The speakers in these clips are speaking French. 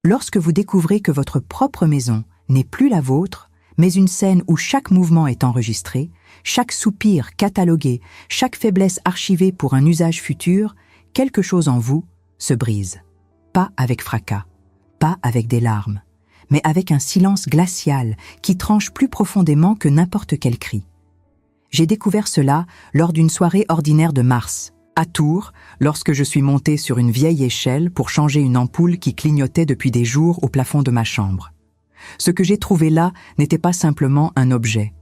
Lorsque vous découvrez que votre propre maison n'est plus la vôtre, mais une scène où chaque mouvement est enregistré, chaque soupir catalogué, chaque faiblesse archivée pour un usage futur, quelque chose en vous se brise. Pas avec fracas, pas avec des larmes, mais avec un silence glacial qui tranche plus profondément que n'importe quel cri. J'ai découvert cela lors d'une soirée ordinaire de mars, à Tours, lorsque je suis monté sur une vieille échelle pour changer une ampoule qui clignotait depuis des jours au plafond de ma chambre. Ce que j'ai trouvé là n'était pas simplement un objet.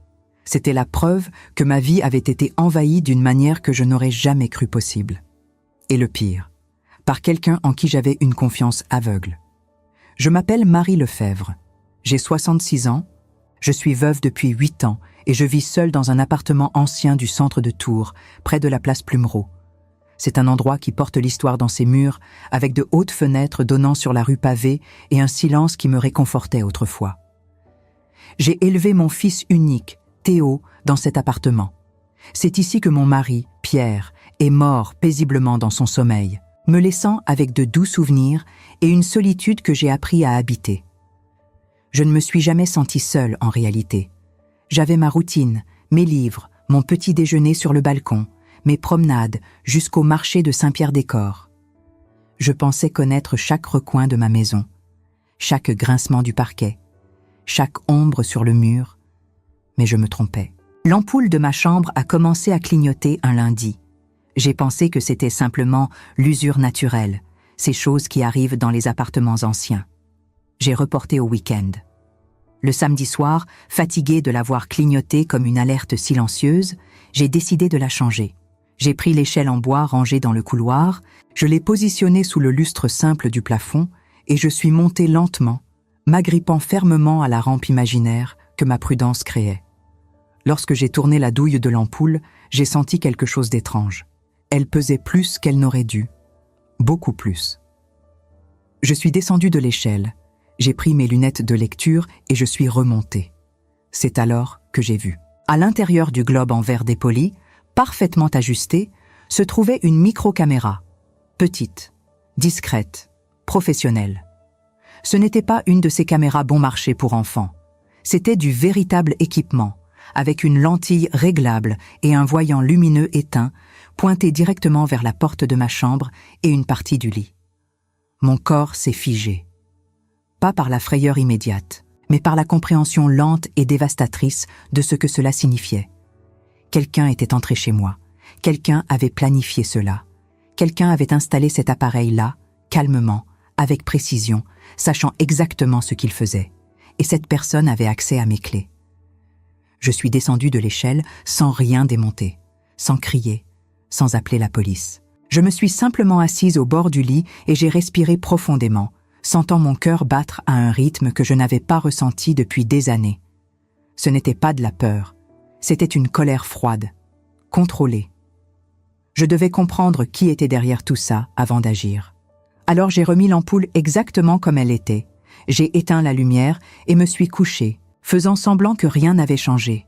C'était la preuve que ma vie avait été envahie d'une manière que je n'aurais jamais cru possible. Et le pire, par quelqu'un en qui j'avais une confiance aveugle. Je m'appelle Marie Lefebvre. J'ai 66 ans, je suis veuve depuis 8 ans et je vis seule dans un appartement ancien du centre de Tours, près de la place Plumereau. C'est un endroit qui porte l'histoire dans ses murs, avec de hautes fenêtres donnant sur la rue pavée et un silence qui me réconfortait autrefois. J'ai élevé mon fils unique, Théo, dans cet appartement. C'est ici que mon mari, Pierre, est mort paisiblement dans son sommeil, me laissant avec de doux souvenirs et une solitude que j'ai appris à habiter. Je ne me suis jamais sentie seule en réalité. J'avais ma routine, mes livres, mon petit déjeuner sur le balcon, mes promenades jusqu'au marché de Saint-Pierre-des-Corps. Je pensais connaître chaque recoin de ma maison, chaque grincement du parquet, chaque ombre sur le mur, mais je me trompais. L'ampoule de ma chambre a commencé à clignoter un lundi. J'ai pensé que c'était simplement l'usure naturelle, ces choses qui arrivent dans les appartements anciens. J'ai reporté au week-end. Le samedi soir, fatiguée de la voir clignoter comme une alerte silencieuse, j'ai décidé de la changer. J'ai pris l'échelle en bois rangée dans le couloir, je l'ai positionnée sous le lustre simple du plafond et je suis montée lentement, m'agrippant fermement à la rampe imaginaire que ma prudence créait. Lorsque j'ai tourné la douille de l'ampoule, j'ai senti quelque chose d'étrange. Elle pesait plus qu'elle n'aurait dû. Beaucoup plus. Je suis descendue de l'échelle. J'ai pris mes lunettes de lecture et je suis remontée. C'est alors que j'ai vu. À l'intérieur du globe en verre dépoli, parfaitement ajustée, se trouvait une micro-caméra. Petite, discrète, professionnelle. Ce n'était pas une de ces caméras bon marché pour enfants. C'était du véritable équipement, avec une lentille réglable et un voyant lumineux éteint, pointé directement vers la porte de ma chambre et une partie du lit. Mon corps s'est figé. Pas par la frayeur immédiate, mais par la compréhension lente et dévastatrice de ce que cela signifiait. Quelqu'un était entré chez moi. Quelqu'un avait planifié cela. Quelqu'un avait installé cet appareil-là, calmement, avec précision, sachant exactement ce qu'il faisait. Et cette personne avait accès à mes clés. Je suis descendue de l'échelle sans rien démonter, sans crier, sans appeler la police. Je me suis simplement assise au bord du lit et j'ai respiré profondément, sentant mon cœur battre à un rythme que je n'avais pas ressenti depuis des années. Ce n'était pas de la peur. C'était une colère froide, contrôlée. Je devais comprendre qui était derrière tout ça avant d'agir. Alors j'ai remis l'ampoule exactement comme elle était. J'ai éteint la lumière et me suis couchée, faisant semblant que rien n'avait changé.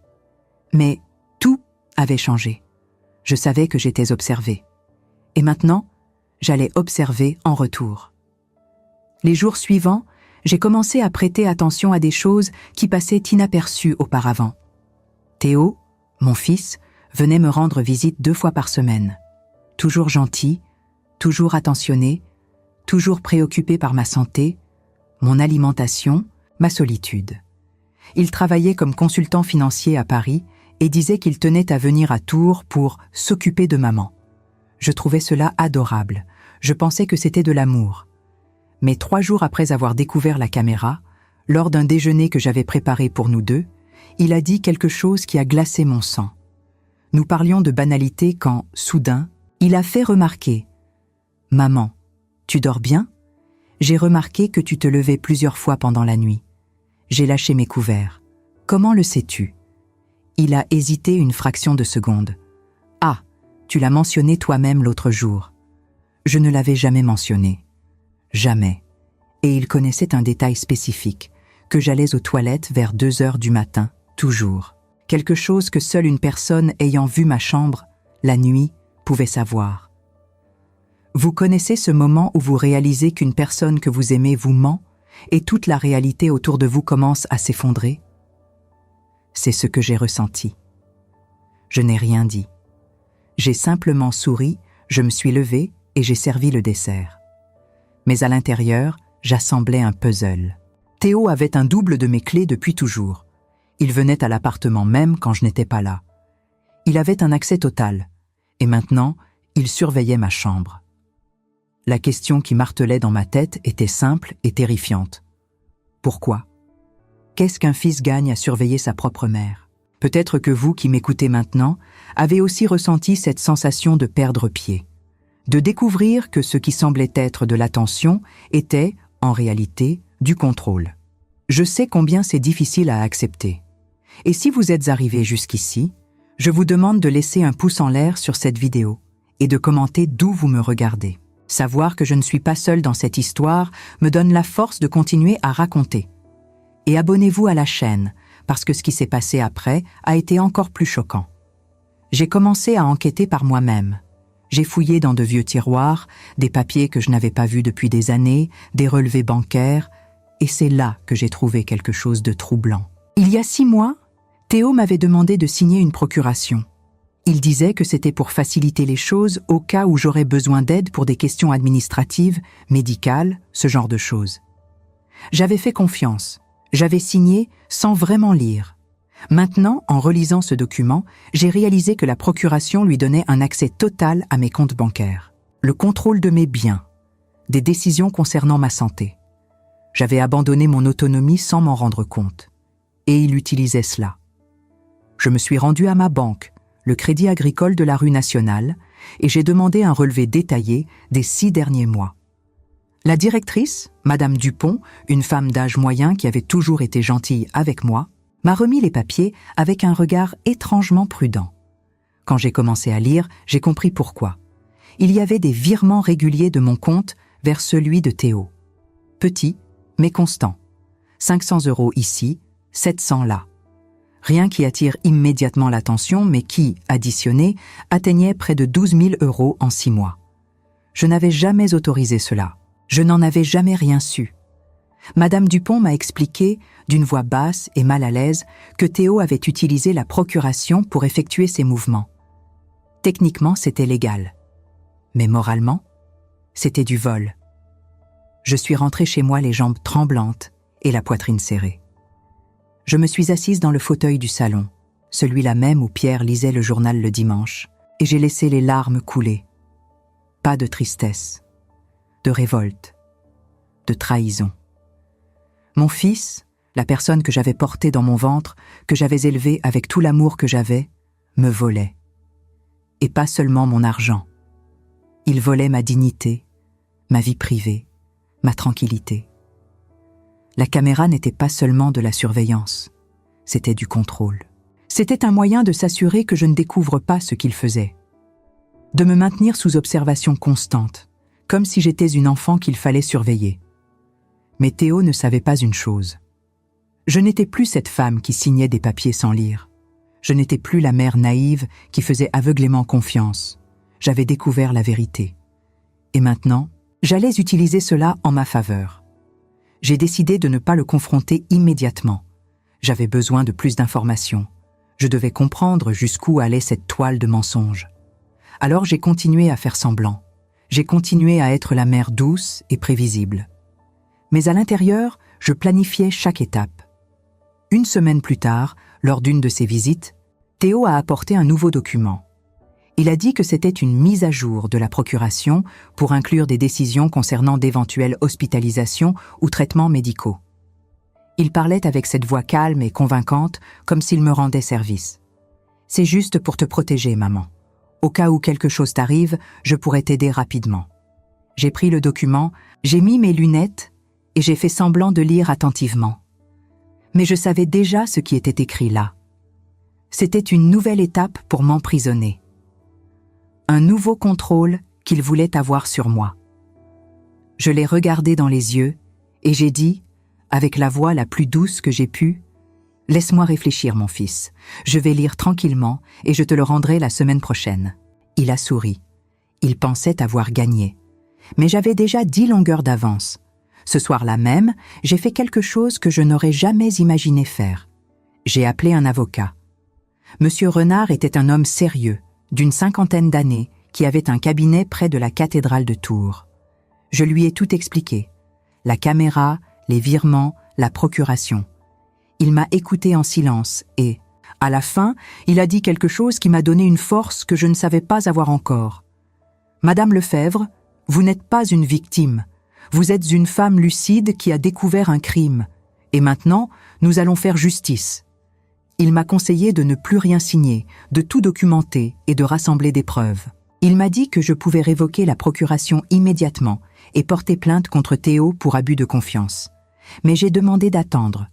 Mais tout avait changé. Je savais que j'étais observée. Et maintenant, j'allais observer en retour. Les jours suivants, j'ai commencé à prêter attention à des choses qui passaient inaperçues auparavant. Théo, mon fils, venait me rendre visite 2 fois par semaine. Toujours gentil, toujours attentionné, toujours préoccupé par ma santé, mon alimentation, ma solitude. Il travaillait comme consultant financier à Paris et disait qu'il tenait à venir à Tours pour s'occuper de maman. Je trouvais cela adorable. Je pensais que c'était de l'amour. Mais 3 jours après avoir découvert la caméra, lors d'un déjeuner que j'avais préparé pour nous deux, il a dit quelque chose qui a glacé mon sang. Nous parlions de banalité quand, soudain, il a fait remarquer « Maman, tu dors bien ? J'ai remarqué que tu te levais plusieurs fois pendant la nuit. J'ai lâché mes couverts. Comment le sais-tu » Il a hésité une fraction de seconde. « Ah, tu l'as mentionné toi-même l'autre jour. » Je ne l'avais jamais mentionné. Jamais. Et il connaissait un détail spécifique, que j'allais aux toilettes vers 2 heures du matin, toujours. Quelque chose que seule une personne ayant vu ma chambre, la nuit, pouvait savoir. Vous connaissez ce moment où vous réalisez qu'une personne que vous aimez vous ment, et toute la réalité autour de vous commence à s'effondrer? C'est ce que j'ai ressenti. Je n'ai rien dit. J'ai simplement souri, je me suis levée et j'ai servi le dessert. Mais à l'intérieur, j'assemblais un puzzle. Théo avait un double de mes clés depuis toujours. Il venait à l'appartement même quand je n'étais pas là. Il avait un accès total. Et maintenant, il surveillait ma chambre. La question qui martelait dans ma tête était simple et terrifiante. Pourquoi? Qu'est-ce qu'un fils gagne à surveiller sa propre mère? Peut-être que vous qui m'écoutez maintenant avez aussi ressenti cette sensation de perdre pied, de découvrir que ce qui semblait être de l'attention était, en réalité, du contrôle. Je sais combien c'est difficile à accepter. Et si vous êtes arrivé jusqu'ici, je vous demande de laisser un pouce en l'air sur cette vidéo et de commenter d'où vous me regardez. Savoir que je ne suis pas seule dans cette histoire me donne la force de continuer à raconter. Et abonnez-vous à la chaîne, parce que ce qui s'est passé après a été encore plus choquant. J'ai commencé à enquêter par moi-même. J'ai fouillé dans de vieux tiroirs, des papiers que je n'avais pas vus depuis des années, des relevés bancaires, et c'est là que j'ai trouvé quelque chose de troublant. Il y a 6 mois, Théo m'avait demandé de signer une procuration. Il disait que c'était pour faciliter les choses au cas où j'aurais besoin d'aide pour des questions administratives, médicales, ce genre de choses. J'avais fait confiance. J'avais signé sans vraiment lire. Maintenant, en relisant ce document, j'ai réalisé que la procuration lui donnait un accès total à mes comptes bancaires, le contrôle de mes biens, des décisions concernant ma santé. J'avais abandonné mon autonomie sans m'en rendre compte. Et il utilisait cela. Je me suis rendu à ma banque, le Crédit Agricole de la rue Nationale, et j'ai demandé un relevé détaillé des 6 derniers mois. La directrice, Madame Dupont, une femme d'âge moyen qui avait toujours été gentille avec moi, m'a remis les papiers avec un regard étrangement prudent. Quand j'ai commencé à lire, j'ai compris pourquoi. Il y avait des virements réguliers de mon compte vers celui de Théo. Petit, mais constant. 500 € ici, 700 là. Rien qui attire immédiatement l'attention, mais qui, additionné, atteignait près de 12 000 € en 6 mois. Je n'avais jamais autorisé cela. Je n'en avais jamais rien su. Madame Dupont m'a expliqué, d'une voix basse et mal à l'aise, que Théo avait utilisé la procuration pour effectuer ses mouvements. Techniquement, c'était légal. Mais moralement, c'était du vol. Je suis rentrée chez moi les jambes tremblantes et la poitrine serrée. Je me suis assise dans le fauteuil du salon, celui-là même où Pierre lisait le journal le dimanche, et j'ai laissé les larmes couler. Pas de tristesse, de révolte, de trahison. Mon fils, la personne que j'avais portée dans mon ventre, que j'avais élevée avec tout l'amour que j'avais, me volait. Et pas seulement mon argent. Il volait ma dignité, ma vie privée, ma tranquillité. La caméra n'était pas seulement de la surveillance, c'était du contrôle. C'était un moyen de s'assurer que je ne découvre pas ce qu'il faisait. De me maintenir sous observation constante, comme si j'étais une enfant qu'il fallait surveiller. Mais Théo ne savait pas une chose. Je n'étais plus cette femme qui signait des papiers sans lire. Je n'étais plus la mère naïve qui faisait aveuglément confiance. J'avais découvert la vérité. Et maintenant, j'allais utiliser cela en ma faveur. J'ai décidé de ne pas le confronter immédiatement. J'avais besoin de plus d'informations. Je devais comprendre jusqu'où allait cette toile de mensonges. Alors j'ai continué à faire semblant. J'ai continué à être la mère douce et prévisible. Mais à l'intérieur, je planifiais chaque étape. 1 semaine plus tard, lors d'une de ses visites, Théo a apporté un nouveau document. Il a dit que c'était une mise à jour de la procuration pour inclure des décisions concernant d'éventuelles hospitalisations ou traitements médicaux. Il parlait avec cette voix calme et convaincante, comme s'il me rendait service. « C'est juste pour te protéger, maman. Au cas où quelque chose t'arrive, je pourrais t'aider rapidement. » J'ai pris le document, j'ai mis mes lunettes et j'ai fait semblant de lire attentivement. Mais je savais déjà ce qui était écrit là. C'était une nouvelle étape pour m'emprisonner. Un nouveau contrôle qu'il voulait avoir sur moi. Je l'ai regardé dans les yeux et j'ai dit, avec la voix la plus douce que j'ai pu, « Laisse-moi réfléchir, mon fils. Je vais lire tranquillement et je te le rendrai la semaine prochaine. » Il a souri. Il pensait avoir gagné. Mais j'avais déjà 10 longueurs d'avance. Ce soir-là même, j'ai fait quelque chose que je n'aurais jamais imaginé faire. J'ai appelé un avocat. Monsieur Renard était un homme sérieux, d'une 50aine d'années, qui avait un cabinet près de la cathédrale de Tours. Je lui ai tout expliqué. La caméra, les virements, la procuration. Il m'a écouté en silence et, à la fin, il a dit quelque chose qui m'a donné une force que je ne savais pas avoir encore. « Madame Lefebvre, vous n'êtes pas une victime. Vous êtes une femme lucide qui a découvert un crime. Et maintenant, nous allons faire justice. » Il m'a conseillé de ne plus rien signer, de tout documenter et de rassembler des preuves. Il m'a dit que je pouvais révoquer la procuration immédiatement et porter plainte contre Théo pour abus de confiance. Mais j'ai demandé d'attendre.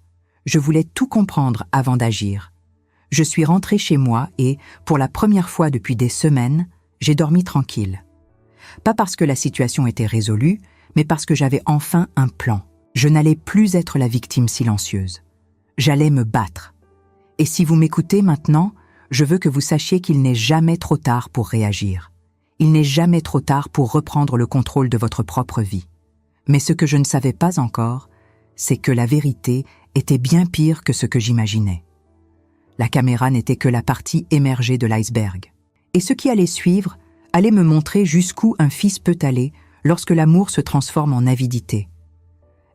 Je voulais tout comprendre avant d'agir. Je suis rentrée chez moi et, pour la première fois depuis des semaines, j'ai dormi tranquille. Pas parce que la situation était résolue, mais parce que j'avais enfin un plan. Je n'allais plus être la victime silencieuse. J'allais me battre. Et si vous m'écoutez maintenant, je veux que vous sachiez qu'il n'est jamais trop tard pour réagir. Il n'est jamais trop tard pour reprendre le contrôle de votre propre vie. Mais ce que je ne savais pas encore, c'est que la vérité était bien pire que ce que j'imaginais. La caméra n'était que la partie émergée de l'iceberg. Et ce qui allait suivre allait me montrer jusqu'où un fils peut aller lorsque l'amour se transforme en avidité.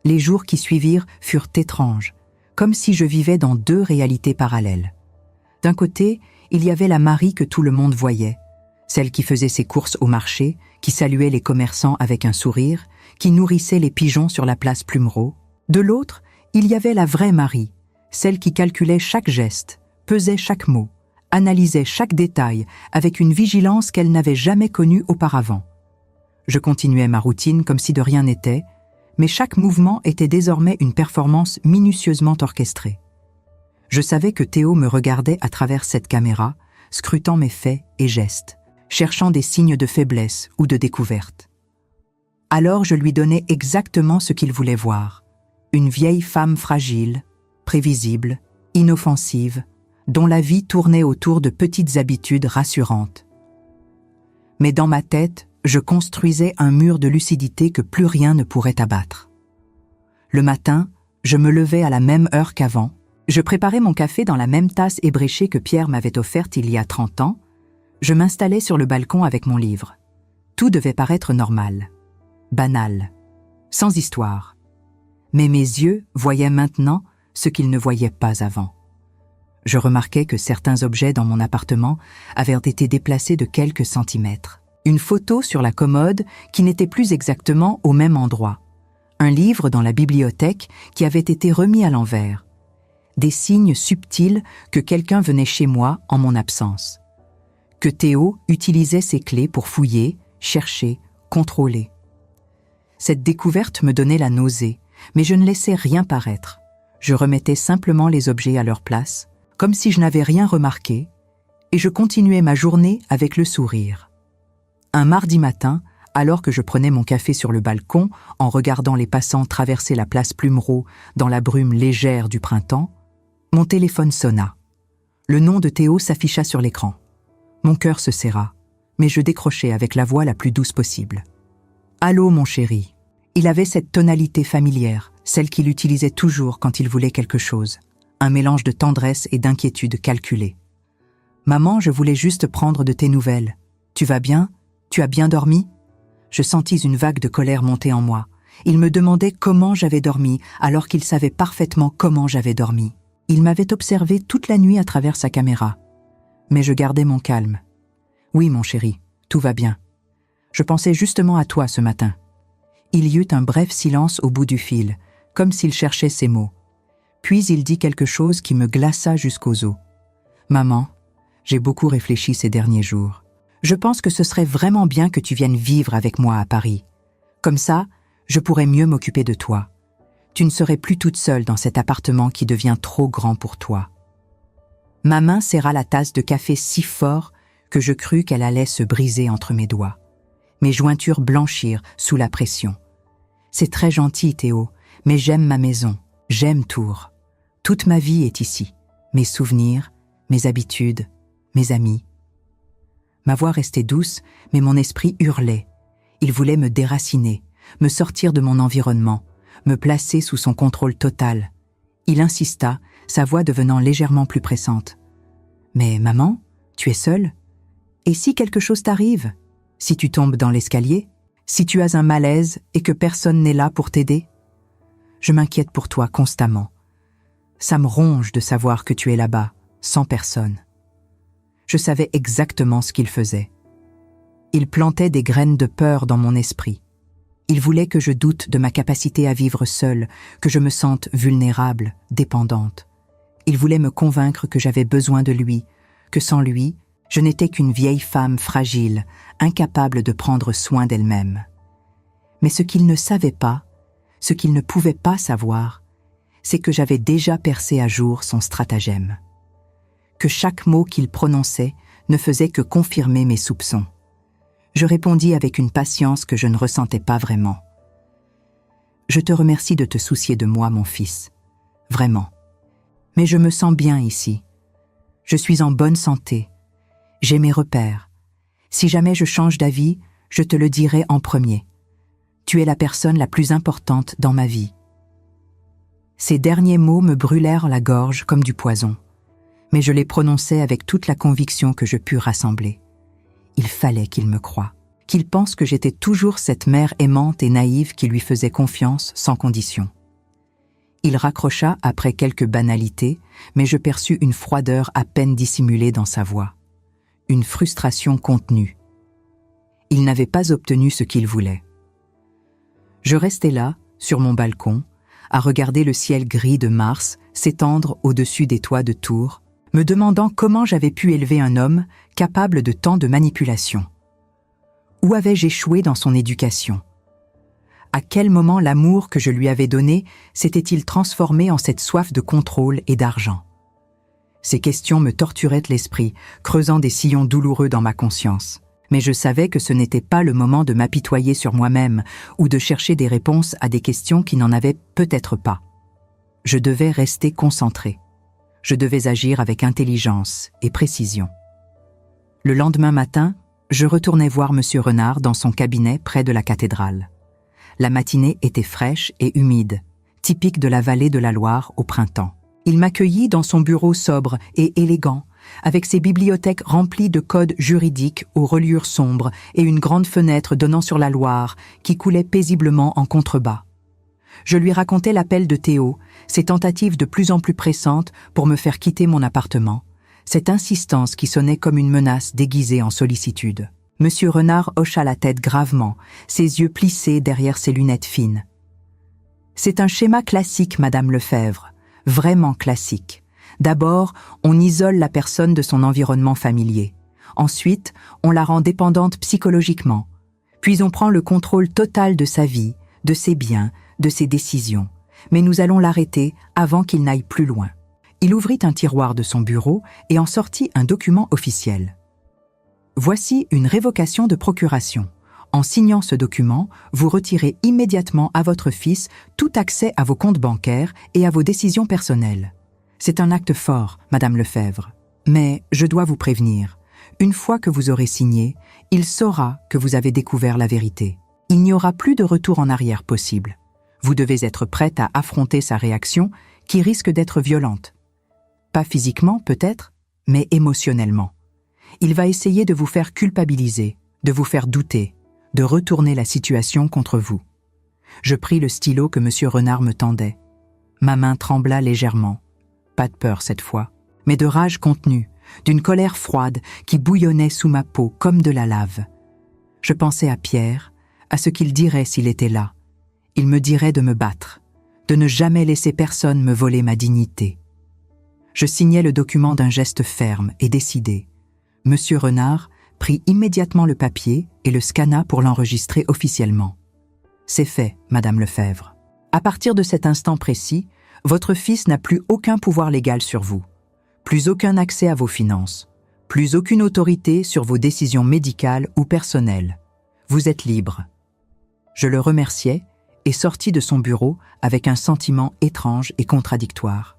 Les jours qui suivirent furent étranges, comme si je vivais dans deux réalités parallèles. D'un côté, il y avait la Marie que tout le monde voyait, celle qui faisait ses courses au marché, qui saluait les commerçants avec un sourire, qui nourrissait les pigeons sur la place Plumereau. De l'autre, il y avait la vraie Marie, celle qui calculait chaque geste, pesait chaque mot, analysait chaque détail avec une vigilance qu'elle n'avait jamais connue auparavant. Je continuais ma routine comme si de rien n'était, mais chaque mouvement était désormais une performance minutieusement orchestrée. Je savais que Théo me regardait à travers cette caméra, scrutant mes faits et gestes, cherchant des signes de faiblesse ou de découverte. Alors je lui donnais exactement ce qu'il voulait voir. Une vieille femme fragile, prévisible, inoffensive, dont la vie tournait autour de petites habitudes rassurantes. Mais dans ma tête, je construisais un mur de lucidité que plus rien ne pourrait abattre. Le matin, je me levais à la même heure qu'avant, je préparais mon café dans la même tasse ébréchée que Pierre m'avait offerte il y a 30 ans, je m'installais sur le balcon avec mon livre. Tout devait paraître normal, banal, sans histoire. Mais mes yeux voyaient maintenant ce qu'ils ne voyaient pas avant. Je remarquais que certains objets dans mon appartement avaient été déplacés de quelques centimètres. Une photo sur la commode qui n'était plus exactement au même endroit. Un livre dans la bibliothèque qui avait été remis à l'envers. Des signes subtils que quelqu'un venait chez moi en mon absence. Que Théo utilisait ses clés pour fouiller, chercher, contrôler. Cette découverte me donnait la nausée, mais je ne laissais rien paraître. Je remettais simplement les objets à leur place, comme si je n'avais rien remarqué, et je continuais ma journée avec le sourire. Un mardi matin, alors que je prenais mon café sur le balcon, en regardant les passants traverser la place Plumereau dans la brume légère du printemps, mon téléphone sonna. Le nom de Théo s'afficha sur l'écran. Mon cœur se serra, mais je décrochai avec la voix la plus douce possible. « Allô, mon chéri !» Il avait cette tonalité familière, celle qu'il utilisait toujours quand il voulait quelque chose, un mélange de tendresse et d'inquiétude calculée. « Maman, je voulais juste prendre de tes nouvelles. Tu vas bien ? Tu as bien dormi ?» Je sentis une vague de colère monter en moi. Il me demandait comment j'avais dormi, alors qu'il savait parfaitement comment j'avais dormi. Il m'avait observé toute la nuit à travers sa caméra. Mais je gardais mon calme. « Oui, mon chéri, tout va bien. Je pensais justement à toi ce matin. » Il y eut un bref silence au bout du fil, comme s'il cherchait ses mots. Puis il dit quelque chose qui me glaça jusqu'aux os. « Maman, j'ai beaucoup réfléchi ces derniers jours. Je pense que ce serait vraiment bien que tu viennes vivre avec moi à Paris. Comme ça, je pourrais mieux m'occuper de toi. Tu ne serais plus toute seule dans cet appartement qui devient trop grand pour toi. » Ma main serra la tasse de café si fort que je crus qu'elle allait se briser entre mes doigts. Mes jointures blanchirent sous la pression. « C'est très gentil, Théo, mais j'aime ma maison, j'aime Tours. Toute ma vie est ici, mes souvenirs, mes habitudes, mes amis. » Ma voix restait douce, mais mon esprit hurlait. Il voulait me déraciner, me sortir de mon environnement, me placer sous son contrôle total. Il insista, sa voix devenant légèrement plus pressante. « Mais maman, tu es seule? Et si quelque chose t'arrive? Si tu tombes dans l'escalier? Si tu as un malaise et que personne n'est là pour t'aider? Je m'inquiète pour toi constamment. Ça me ronge de savoir que tu es là-bas, sans personne. » Je savais exactement ce qu'il faisait. Il plantait des graines de peur dans mon esprit. Il voulait que je doute de ma capacité à vivre seule, que je me sente vulnérable, dépendante. Il voulait me convaincre que j'avais besoin de lui, que sans lui, je n'étais qu'une vieille femme fragile, incapable de prendre soin d'elle-même. Mais ce qu'il ne savait pas, ce qu'il ne pouvait pas savoir, c'est que j'avais déjà percé à jour son stratagème. Que chaque mot qu'il prononçait ne faisait que confirmer mes soupçons. Je répondis avec une patience que je ne ressentais pas vraiment. « Je te remercie de te soucier de moi, mon fils. Vraiment. Mais je me sens bien ici. Je suis en bonne santé. J'ai mes repères. Si jamais je change d'avis, je te le dirai en premier. Tu es la personne la plus importante dans ma vie. » Ces derniers mots me brûlèrent la gorge comme du poison, mais je les prononçais avec toute la conviction que je pus rassembler. Il fallait qu'il me croie, qu'il pense que j'étais toujours cette mère aimante et naïve qui lui faisait confiance sans condition. Il raccrocha après quelques banalités, mais je perçus une froideur à peine dissimulée dans sa voix, une frustration contenue. Il n'avait pas obtenu ce qu'il voulait. Je restais là, sur mon balcon, à regarder le ciel gris de Mars s'étendre au-dessus des toits de Tours, me demandant comment j'avais pu élever un homme capable de tant de manipulation. Où avais-je échoué dans son éducation? À quel moment l'amour que je lui avais donné s'était-il transformé en cette soif de contrôle et d'argent? Ces questions me torturaient l'esprit, creusant des sillons douloureux dans ma conscience. Mais je savais que ce n'était pas le moment de m'apitoyer sur moi-même ou de chercher des réponses à des questions qui n'en avaient peut-être pas. Je devais rester concentré. Je devais agir avec intelligence et précision. Le lendemain matin, je retournai voir M. Renard dans son cabinet près de la cathédrale. La matinée était fraîche et humide, typique de la vallée de la Loire au printemps. Il m'accueillit dans son bureau sobre et élégant, avec ses bibliothèques remplies de codes juridiques aux reliures sombres et une grande fenêtre donnant sur la Loire qui coulait paisiblement en contrebas. Je lui racontais l'appel de Théo, ses tentatives de plus en plus pressantes pour me faire quitter mon appartement, cette insistance qui sonnait comme une menace déguisée en sollicitude. Monsieur Renard hocha la tête gravement, ses yeux plissés derrière ses lunettes fines. « C'est un schéma classique, Madame Lefebvre, vraiment classique. D'abord, on isole la personne de son environnement familier. Ensuite, on la rend dépendante psychologiquement. Puis on prend le contrôle total de sa vie, de ses biens, de ses décisions. Mais nous allons l'arrêter avant qu'il n'aille plus loin. » Il ouvrit un tiroir de son bureau et en sortit un document officiel. « Voici une révocation de procuration. En signant ce document, vous retirez immédiatement à votre fils tout accès à vos comptes bancaires et à vos décisions personnelles. C'est un acte fort, Madame Lefebvre. Mais je dois vous prévenir, une fois que vous aurez signé, il saura que vous avez découvert la vérité. Il n'y aura plus de retour en arrière possible. Vous devez être prête à affronter sa réaction qui risque d'être violente. Pas physiquement, peut-être, mais émotionnellement. Il va essayer de vous faire culpabiliser, de vous faire douter, de retourner la situation contre vous. » Je pris le stylo que M. Renard me tendait. Ma main trembla légèrement. Pas de peur cette fois, mais de rage contenue, d'une colère froide qui bouillonnait sous ma peau comme de la lave. Je pensais à Pierre, à ce qu'il dirait s'il était là. Il me dirait de me battre, de ne jamais laisser personne me voler ma dignité. Je signai le document d'un geste ferme et décidé. M. Renard prit immédiatement le papier et le scanna pour l'enregistrer officiellement. « C'est fait, Madame Lefebvre. À partir de cet instant précis, votre fils n'a plus aucun pouvoir légal sur vous, plus aucun accès à vos finances, plus aucune autorité sur vos décisions médicales ou personnelles. Vous êtes libre. » Je le remerciai et sortis de son bureau avec un sentiment étrange et contradictoire.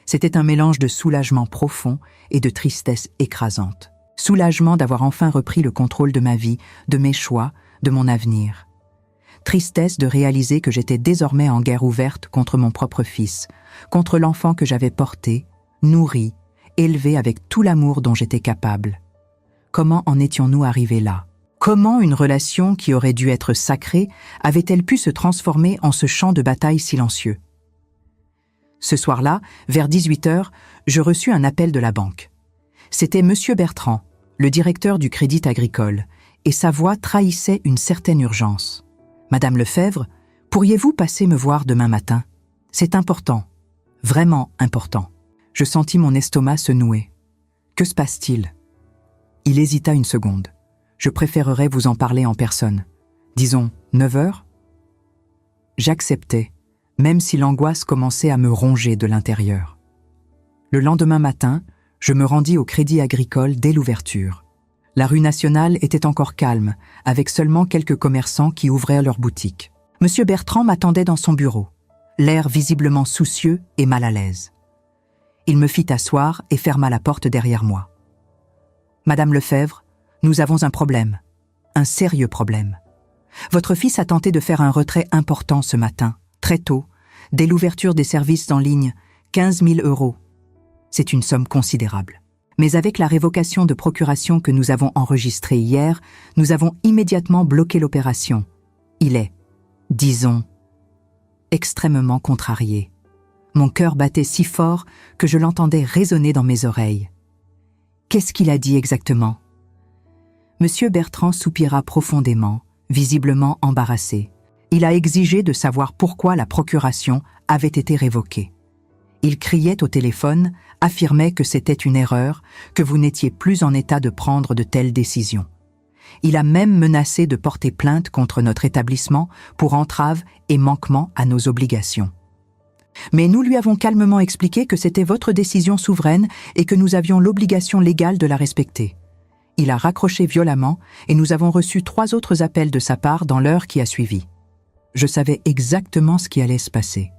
C'était un mélange de soulagement profond et de tristesse écrasante. Soulagement d'avoir enfin repris le contrôle de ma vie, de mes choix, de mon avenir. tristesse de réaliser que j'étais désormais en guerre ouverte contre mon propre fils, contre l'enfant que j'avais porté, nourri, élevé avec tout l'amour dont j'étais capable. Comment en étions-nous arrivés là? Comment une relation qui aurait dû être sacrée avait-elle pu se transformer en ce champ de bataille silencieux? Ce soir-là, vers 18h, je reçus un appel de la banque. C'était Monsieur Bertrand, le directeur du Crédit Agricole, et sa voix trahissait une certaine urgence. « Madame Lefebvre, pourriez-vous passer me voir demain matin? C'est important, vraiment important. » Je sentis mon estomac se nouer. Que se passe-t-il? Il hésita une seconde. Je préférerais vous en parler en personne. Disons 9h? J'acceptais, même si l'angoisse commençait à me ronger de l'intérieur. Le lendemain matin, je me rendis au Crédit Agricole dès l'ouverture. La rue nationale était encore calme, avec seulement quelques commerçants qui ouvraient leurs boutiques. Monsieur Bertrand m'attendait dans son bureau, l'air visiblement soucieux et mal à l'aise. Il me fit asseoir et ferma la porte derrière moi. « Madame Lefebvre, nous avons un problème, un sérieux problème. Votre fils a tenté de faire un retrait important ce matin, très tôt, dès l'ouverture des services en ligne, 15 000 €. C'est une somme considérable. Mais avec la révocation de procuration que nous avons enregistrée hier, nous avons immédiatement bloqué l'opération. Il est, disons, extrêmement contrarié. Mon cœur battait si fort que je l'entendais résonner dans mes oreilles. Qu'est-ce qu'il a dit exactement? Monsieur Bertrand soupira profondément, visiblement embarrassé. Il a exigé de savoir pourquoi la procuration avait été révoquée. Il criait au téléphone, affirmait que c'était une erreur, que vous n'étiez plus en état de prendre de telles décisions. Il a même menacé de porter plainte contre notre établissement pour entrave et manquement à nos obligations. Mais nous lui avons calmement expliqué que c'était votre décision souveraine et que nous avions l'obligation légale de la respecter. Il a raccroché violemment et nous avons reçu 3 autres appels de sa part dans l'heure qui a suivi. Je savais exactement ce qui allait se passer.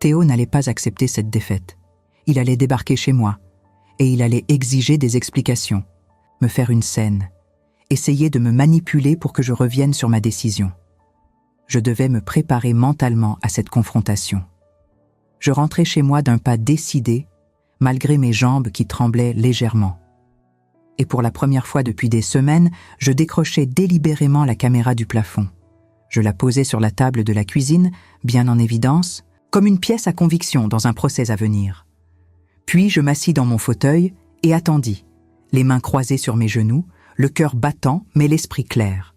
Théo n'allait pas accepter cette défaite. Il allait débarquer chez moi et il allait exiger des explications, me faire une scène, essayer de me manipuler pour que je revienne sur ma décision. Je devais me préparer mentalement à cette confrontation. Je rentrais chez moi d'un pas décidé, malgré mes jambes qui tremblaient légèrement. Et pour la première fois depuis des semaines, je décrochais délibérément la caméra du plafond. Je la posais sur la table de la cuisine, bien en évidence, comme une pièce à conviction dans un procès à venir. Puis je m'assis dans mon fauteuil et attendis, les mains croisées sur mes genoux, le cœur battant mais l'esprit clair.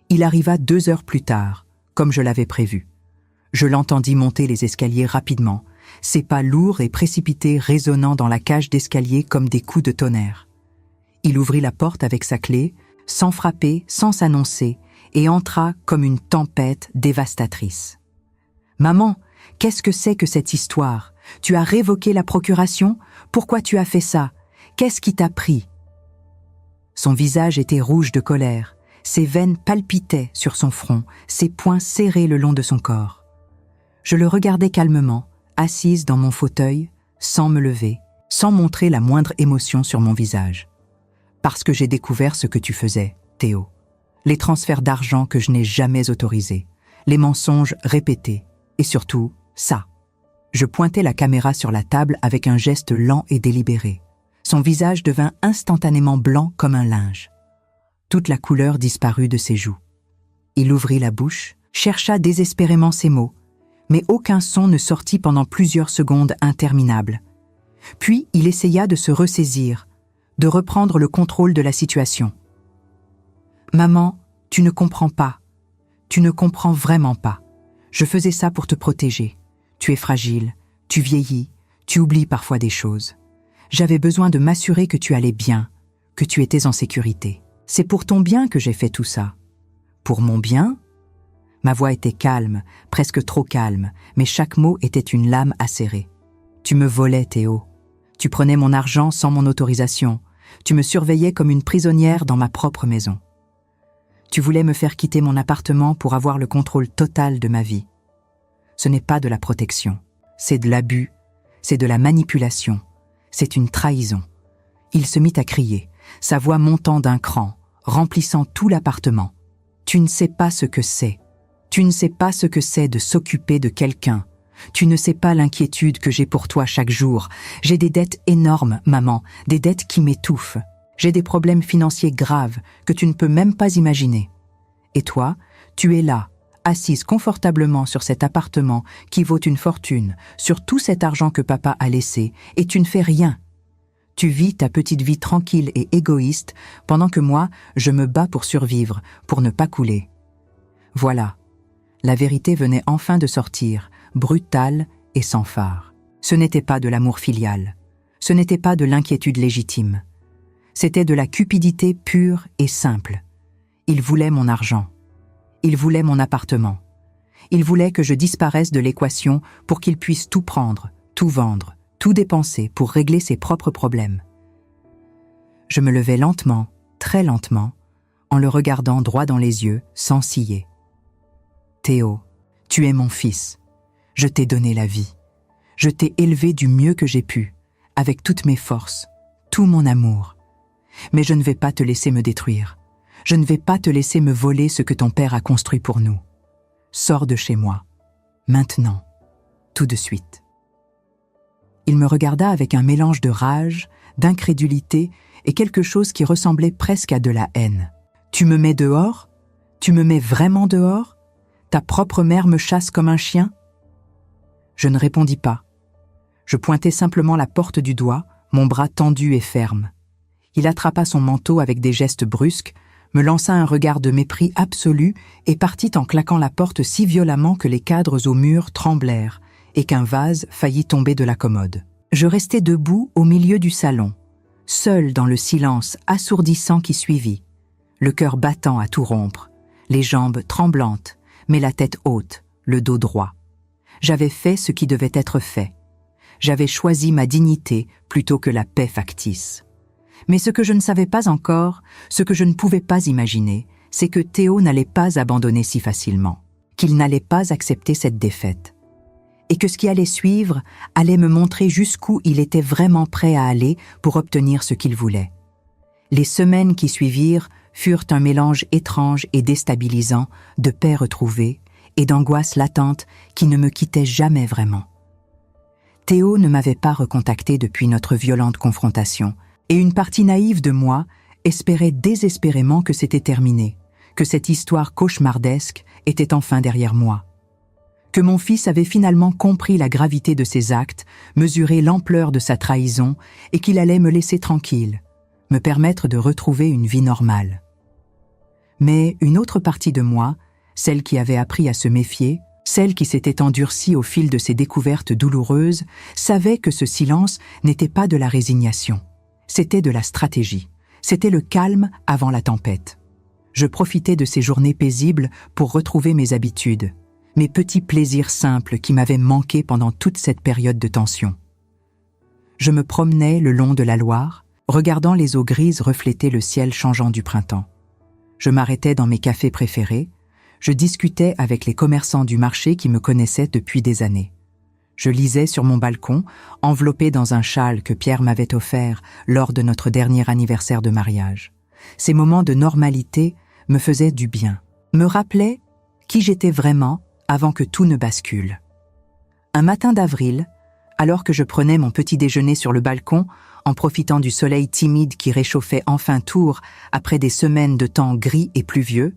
Il arriva 2 heures plus tard, comme je l'avais prévu. Je l'entendis monter les escaliers rapidement, ses pas lourds et précipités résonnant dans la cage d'escalier comme des coups de tonnerre. Il ouvrit la porte avec sa clé, sans frapper, sans s'annoncer, et entra comme une tempête dévastatrice. « Maman, qu'est-ce que c'est que cette histoire? Tu as révoqué la procuration? Pourquoi tu as fait ça? Qu'est-ce qui t'a pris ?» Son visage était rouge de colère, ses veines palpitaient sur son front, ses poings serrés le long de son corps. Je le regardais calmement, assise dans mon fauteuil, sans me lever, sans montrer la moindre émotion sur mon visage. Parce que j'ai découvert ce que tu faisais, Théo. Les transferts d'argent que je n'ai jamais autorisés, les mensonges répétés, et surtout, ça. Je pointai la caméra sur la table avec un geste lent et délibéré. Son visage devint instantanément blanc comme un linge. Toute la couleur disparut de ses joues. Il ouvrit la bouche, chercha désespérément ses mots, mais aucun son ne sortit pendant plusieurs secondes interminables. Puis il essaya de se ressaisir, de reprendre le contrôle de la situation. « Maman, tu ne comprends pas. Tu ne comprends vraiment pas. Je faisais ça pour te protéger. Tu es fragile, tu vieillis, tu oublies parfois des choses. J'avais besoin de m'assurer que tu allais bien, que tu étais en sécurité. C'est pour ton bien que j'ai fait tout ça. » « Pour mon bien ?» Ma voix était calme, presque trop calme, mais chaque mot était une lame acérée. « Tu me volais, Théo. Tu prenais mon argent sans mon autorisation. Tu me surveillais comme une prisonnière dans ma propre maison. Tu voulais me faire quitter mon appartement pour avoir le contrôle total de ma vie. Ce n'est pas de la protection, c'est de l'abus, c'est de la manipulation, c'est une trahison. » Il se mit à crier, sa voix montant d'un cran, remplissant tout l'appartement. « Tu ne sais pas ce que c'est. Tu ne sais pas ce que c'est de s'occuper de quelqu'un. Tu ne sais pas l'inquiétude que j'ai pour toi chaque jour. J'ai des dettes énormes, maman, des dettes qui m'étouffent. J'ai des problèmes financiers graves que tu ne peux même pas imaginer. Et toi, tu es là, assise confortablement sur cet appartement qui vaut une fortune, sur tout cet argent que papa a laissé, et tu ne fais rien. Tu vis ta petite vie tranquille et égoïste, pendant que moi, je me bats pour survivre, pour ne pas couler. Voilà. La vérité venait enfin de sortir, brutale et sans phare. Ce n'était pas de l'amour filial. Ce n'était pas de l'inquiétude légitime. C'était de la cupidité pure et simple. Il voulait mon argent. Il voulait mon appartement. Il voulait que je disparaisse de l'équation pour qu'il puisse tout prendre, tout vendre, tout dépenser pour régler ses propres problèmes. Je me levai lentement, très lentement, en le regardant droit dans les yeux, sans ciller. « Théo, tu es mon fils. Je t'ai donné la vie. Je t'ai élevé du mieux que j'ai pu, avec toutes mes forces, tout mon amour. Mais je ne vais pas te laisser me détruire. Je ne vais pas te laisser me voler ce que ton père a construit pour nous. Sors de chez moi. Maintenant. Tout de suite. » Il me regarda avec un mélange de rage, d'incrédulité et quelque chose qui ressemblait presque à de la haine. « Tu me mets dehors ? Tu me mets vraiment dehors ? Ta propre mère me chasse comme un chien ?» Je ne répondis pas. Je pointai simplement la porte du doigt, mon bras tendu et ferme. Il attrapa son manteau avec des gestes brusques, me lança un regard de mépris absolu et partit en claquant la porte si violemment que les cadres au mur tremblèrent et qu'un vase faillit tomber de la commode. Je restai debout au milieu du salon, seul dans le silence assourdissant qui suivit, le cœur battant à tout rompre, les jambes tremblantes, mais la tête haute, le dos droit. J'avais fait ce qui devait être fait. J'avais choisi ma dignité plutôt que la paix factice. Mais ce que je ne savais pas encore, ce que je ne pouvais pas imaginer, c'est que Théo n'allait pas abandonner si facilement, qu'il n'allait pas accepter cette défaite. Et que ce qui allait suivre allait me montrer jusqu'où il était vraiment prêt à aller pour obtenir ce qu'il voulait. Les semaines qui suivirent furent un mélange étrange et déstabilisant de paix retrouvée et d'angoisse latente qui ne me quittait jamais vraiment. Théo ne m'avait pas recontacté depuis notre violente confrontation, et une partie naïve de moi espérait désespérément que c'était terminé, que cette histoire cauchemardesque était enfin derrière moi. Que mon fils avait finalement compris la gravité de ses actes, mesuré l'ampleur de sa trahison et qu'il allait me laisser tranquille, me permettre de retrouver une vie normale. Mais une autre partie de moi, celle qui avait appris à se méfier, celle qui s'était endurcie au fil de ces découvertes douloureuses, savait que ce silence n'était pas de la résignation. C'était de la stratégie. C'était le calme avant la tempête. Je profitais de ces journées paisibles pour retrouver mes habitudes, mes petits plaisirs simples qui m'avaient manqué pendant toute cette période de tension. Je me promenais le long de la Loire, regardant les eaux grises refléter le ciel changeant du printemps. Je m'arrêtais dans mes cafés préférés, je discutais avec les commerçants du marché qui me connaissaient depuis des années. Je lisais sur mon balcon, enveloppé dans un châle que Pierre m'avait offert lors de notre dernier anniversaire de mariage. Ces moments de normalité me faisaient du bien, me rappelaient qui j'étais vraiment avant que tout ne bascule. Un matin d'avril, alors que je prenais mon petit déjeuner sur le balcon, en profitant du soleil timide qui réchauffait enfin Tours après des semaines de temps gris et pluvieux,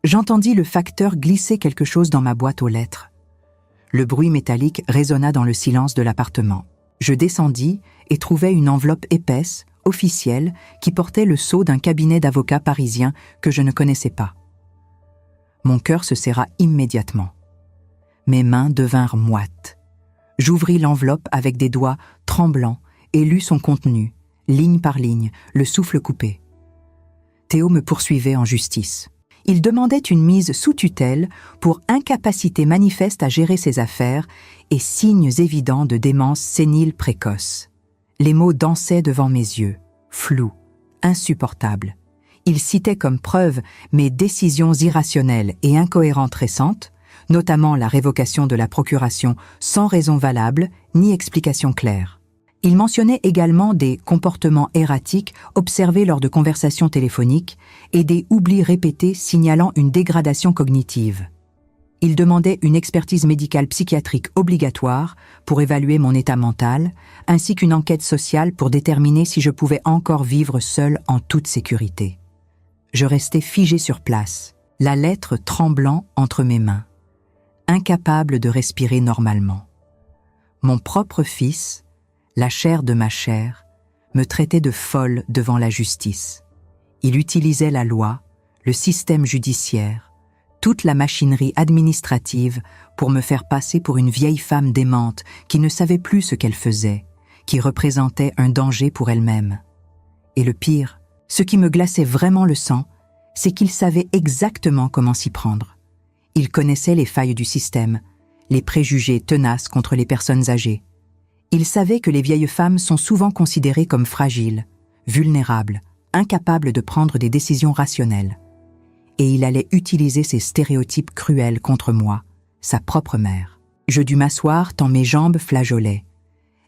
j'entendis le facteur glisser quelque chose dans ma boîte aux lettres. Le bruit métallique résonna dans le silence de l'appartement. Je descendis et trouvai une enveloppe épaisse, officielle, qui portait le sceau d'un cabinet d'avocats parisien que je ne connaissais pas. Mon cœur se serra immédiatement. Mes mains devinrent moites. J'ouvris l'enveloppe avec des doigts tremblants et lus son contenu, ligne par ligne, le souffle coupé. Théo me poursuivait en justice. Il demandait une mise sous tutelle pour incapacité manifeste à gérer ses affaires et signes évidents de démence sénile précoce. Les mots dansaient devant mes yeux, flous, insupportables. Il citait comme preuve mes décisions irrationnelles et incohérentes récentes, notamment la révocation de la procuration sans raison valable ni explication claire. Il mentionnait également des comportements erratiques observés lors de conversations téléphoniques et des oublis répétés signalant une dégradation cognitive. Il demandait une expertise médicale psychiatrique obligatoire pour évaluer mon état mental, ainsi qu'une enquête sociale pour déterminer si je pouvais encore vivre seule en toute sécurité. Je restais figée sur place, la lettre tremblant entre mes mains, incapable de respirer normalement. Mon propre fils, la chair de ma chair, me traitait de folle devant la justice. Il utilisait la loi, le système judiciaire, toute la machinerie administrative pour me faire passer pour une vieille femme démente qui ne savait plus ce qu'elle faisait, qui représentait un danger pour elle-même. Et le pire, ce qui me glaçait vraiment le sang, c'est qu'il savait exactement comment s'y prendre. Il connaissait les failles du système, les préjugés tenaces contre les personnes âgées. Il savait que les vieilles femmes sont souvent considérées comme fragiles, vulnérables, incapables de prendre des décisions rationnelles. Et il allait utiliser ces stéréotypes cruels contre moi, sa propre mère. Je dus m'asseoir tant mes jambes flageolaient.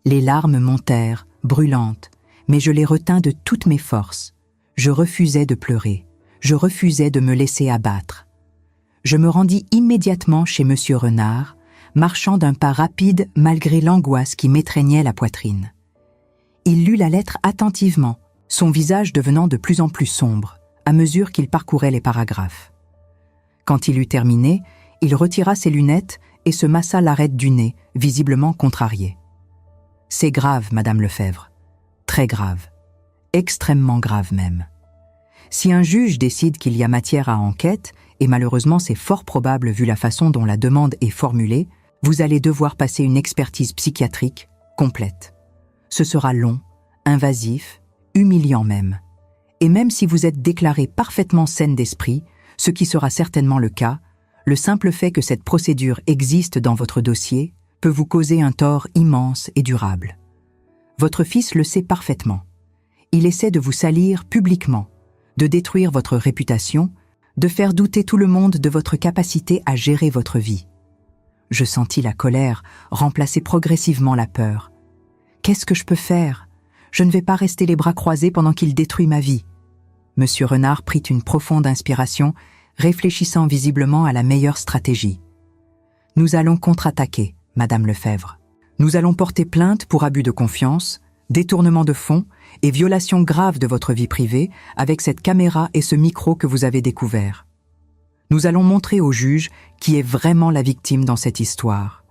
Les larmes montèrent, brûlantes, mais je les retins de toutes mes forces. Je refusais de pleurer. Je refusais de me laisser abattre. Je me rendis immédiatement chez Monsieur Renard, marchant d'un pas rapide malgré l'angoisse qui m'étreignait la poitrine. Il lut la lettre attentivement, son visage devenant de plus en plus sombre, à mesure qu'il parcourait les paragraphes. Quand il eut terminé, il retira ses lunettes et se massa l'arête du nez, visiblement contrarié. « C'est grave, Madame Lefebvre. Très grave. Extrêmement grave même. Si un juge décide qu'il y a matière à enquête, et malheureusement c'est fort probable vu la façon dont la demande est formulée, vous allez devoir passer une expertise psychiatrique complète. Ce sera long, invasif, humiliant même. Et même si vous êtes déclarée parfaitement saine d'esprit, ce qui sera certainement le cas, le simple fait que cette procédure existe dans votre dossier peut vous causer un tort immense et durable. Votre fils le sait parfaitement. Il essaie de vous salir publiquement, de détruire votre réputation, de faire douter tout le monde de votre capacité à gérer votre vie. Je sentis la colère remplacer progressivement la peur. Qu'est-ce que je peux faire ? Je ne vais pas rester les bras croisés pendant qu'il détruit ma vie. Monsieur Renard prit une profonde inspiration, réfléchissant visiblement à la meilleure stratégie. Nous allons contre-attaquer, Madame Lefebvre. Nous allons porter plainte pour abus de confiance, détournement de fonds et violation grave de votre vie privée avec cette caméra et ce micro que vous avez découvert. Nous allons montrer au juge qui est vraiment la victime dans cette histoire.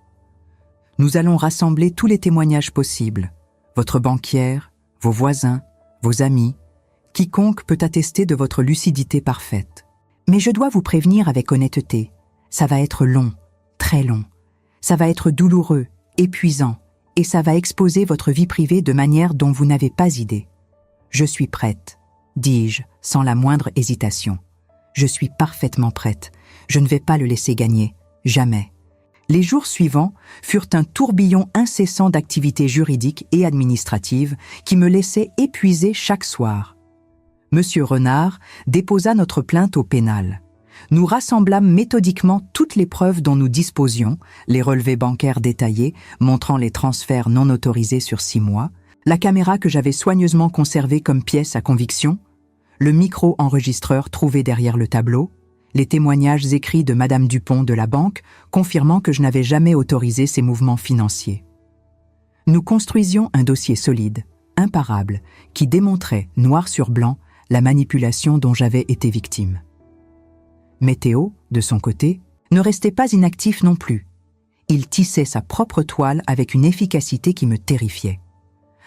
Nous allons rassembler tous les témoignages possibles, votre banquière, vos voisins, vos amis, quiconque peut attester de votre lucidité parfaite. Mais je dois vous prévenir avec honnêteté, ça va être long, très long. Ça va être douloureux, épuisant, et ça va exposer votre vie privée de manière dont vous n'avez pas idée. Je suis prête, dis-je, sans la moindre hésitation. Je suis parfaitement prête. Je ne vais pas le laisser gagner, jamais. Les jours suivants furent un tourbillon incessant d'activités juridiques et administratives qui me laissaient épuisée chaque soir. Monsieur Renard déposa notre plainte au pénal. Nous rassemblâmes méthodiquement toutes les preuves dont nous disposions, les relevés bancaires détaillés montrant les transferts non autorisés sur 6 mois, la caméra que j'avais soigneusement conservée comme pièce à conviction, le micro-enregistreur trouvé derrière le tableau, les témoignages écrits de Madame Dupont de la banque confirmant que je n'avais jamais autorisé ces mouvements financiers. Nous construisions un dossier solide, imparable, qui démontrait, noir sur blanc, la manipulation dont j'avais été victime. Météo, de son côté, ne restait pas inactif non plus. Il tissait sa propre toile avec une efficacité qui me terrifiait.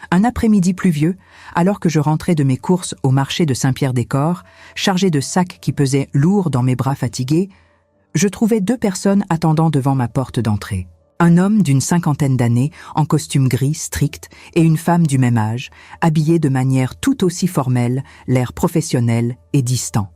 Un après-midi pluvieux, alors que je rentrais de mes courses au marché de Saint-Pierre-des-Corps, chargé de sacs qui pesaient lourd dans mes bras fatigués, je trouvai 2 personnes attendant devant ma porte d'entrée. Un homme d'une 50aine d'années, en costume gris strict, et une femme du même âge, habillée de manière tout aussi formelle, l'air professionnel et distant.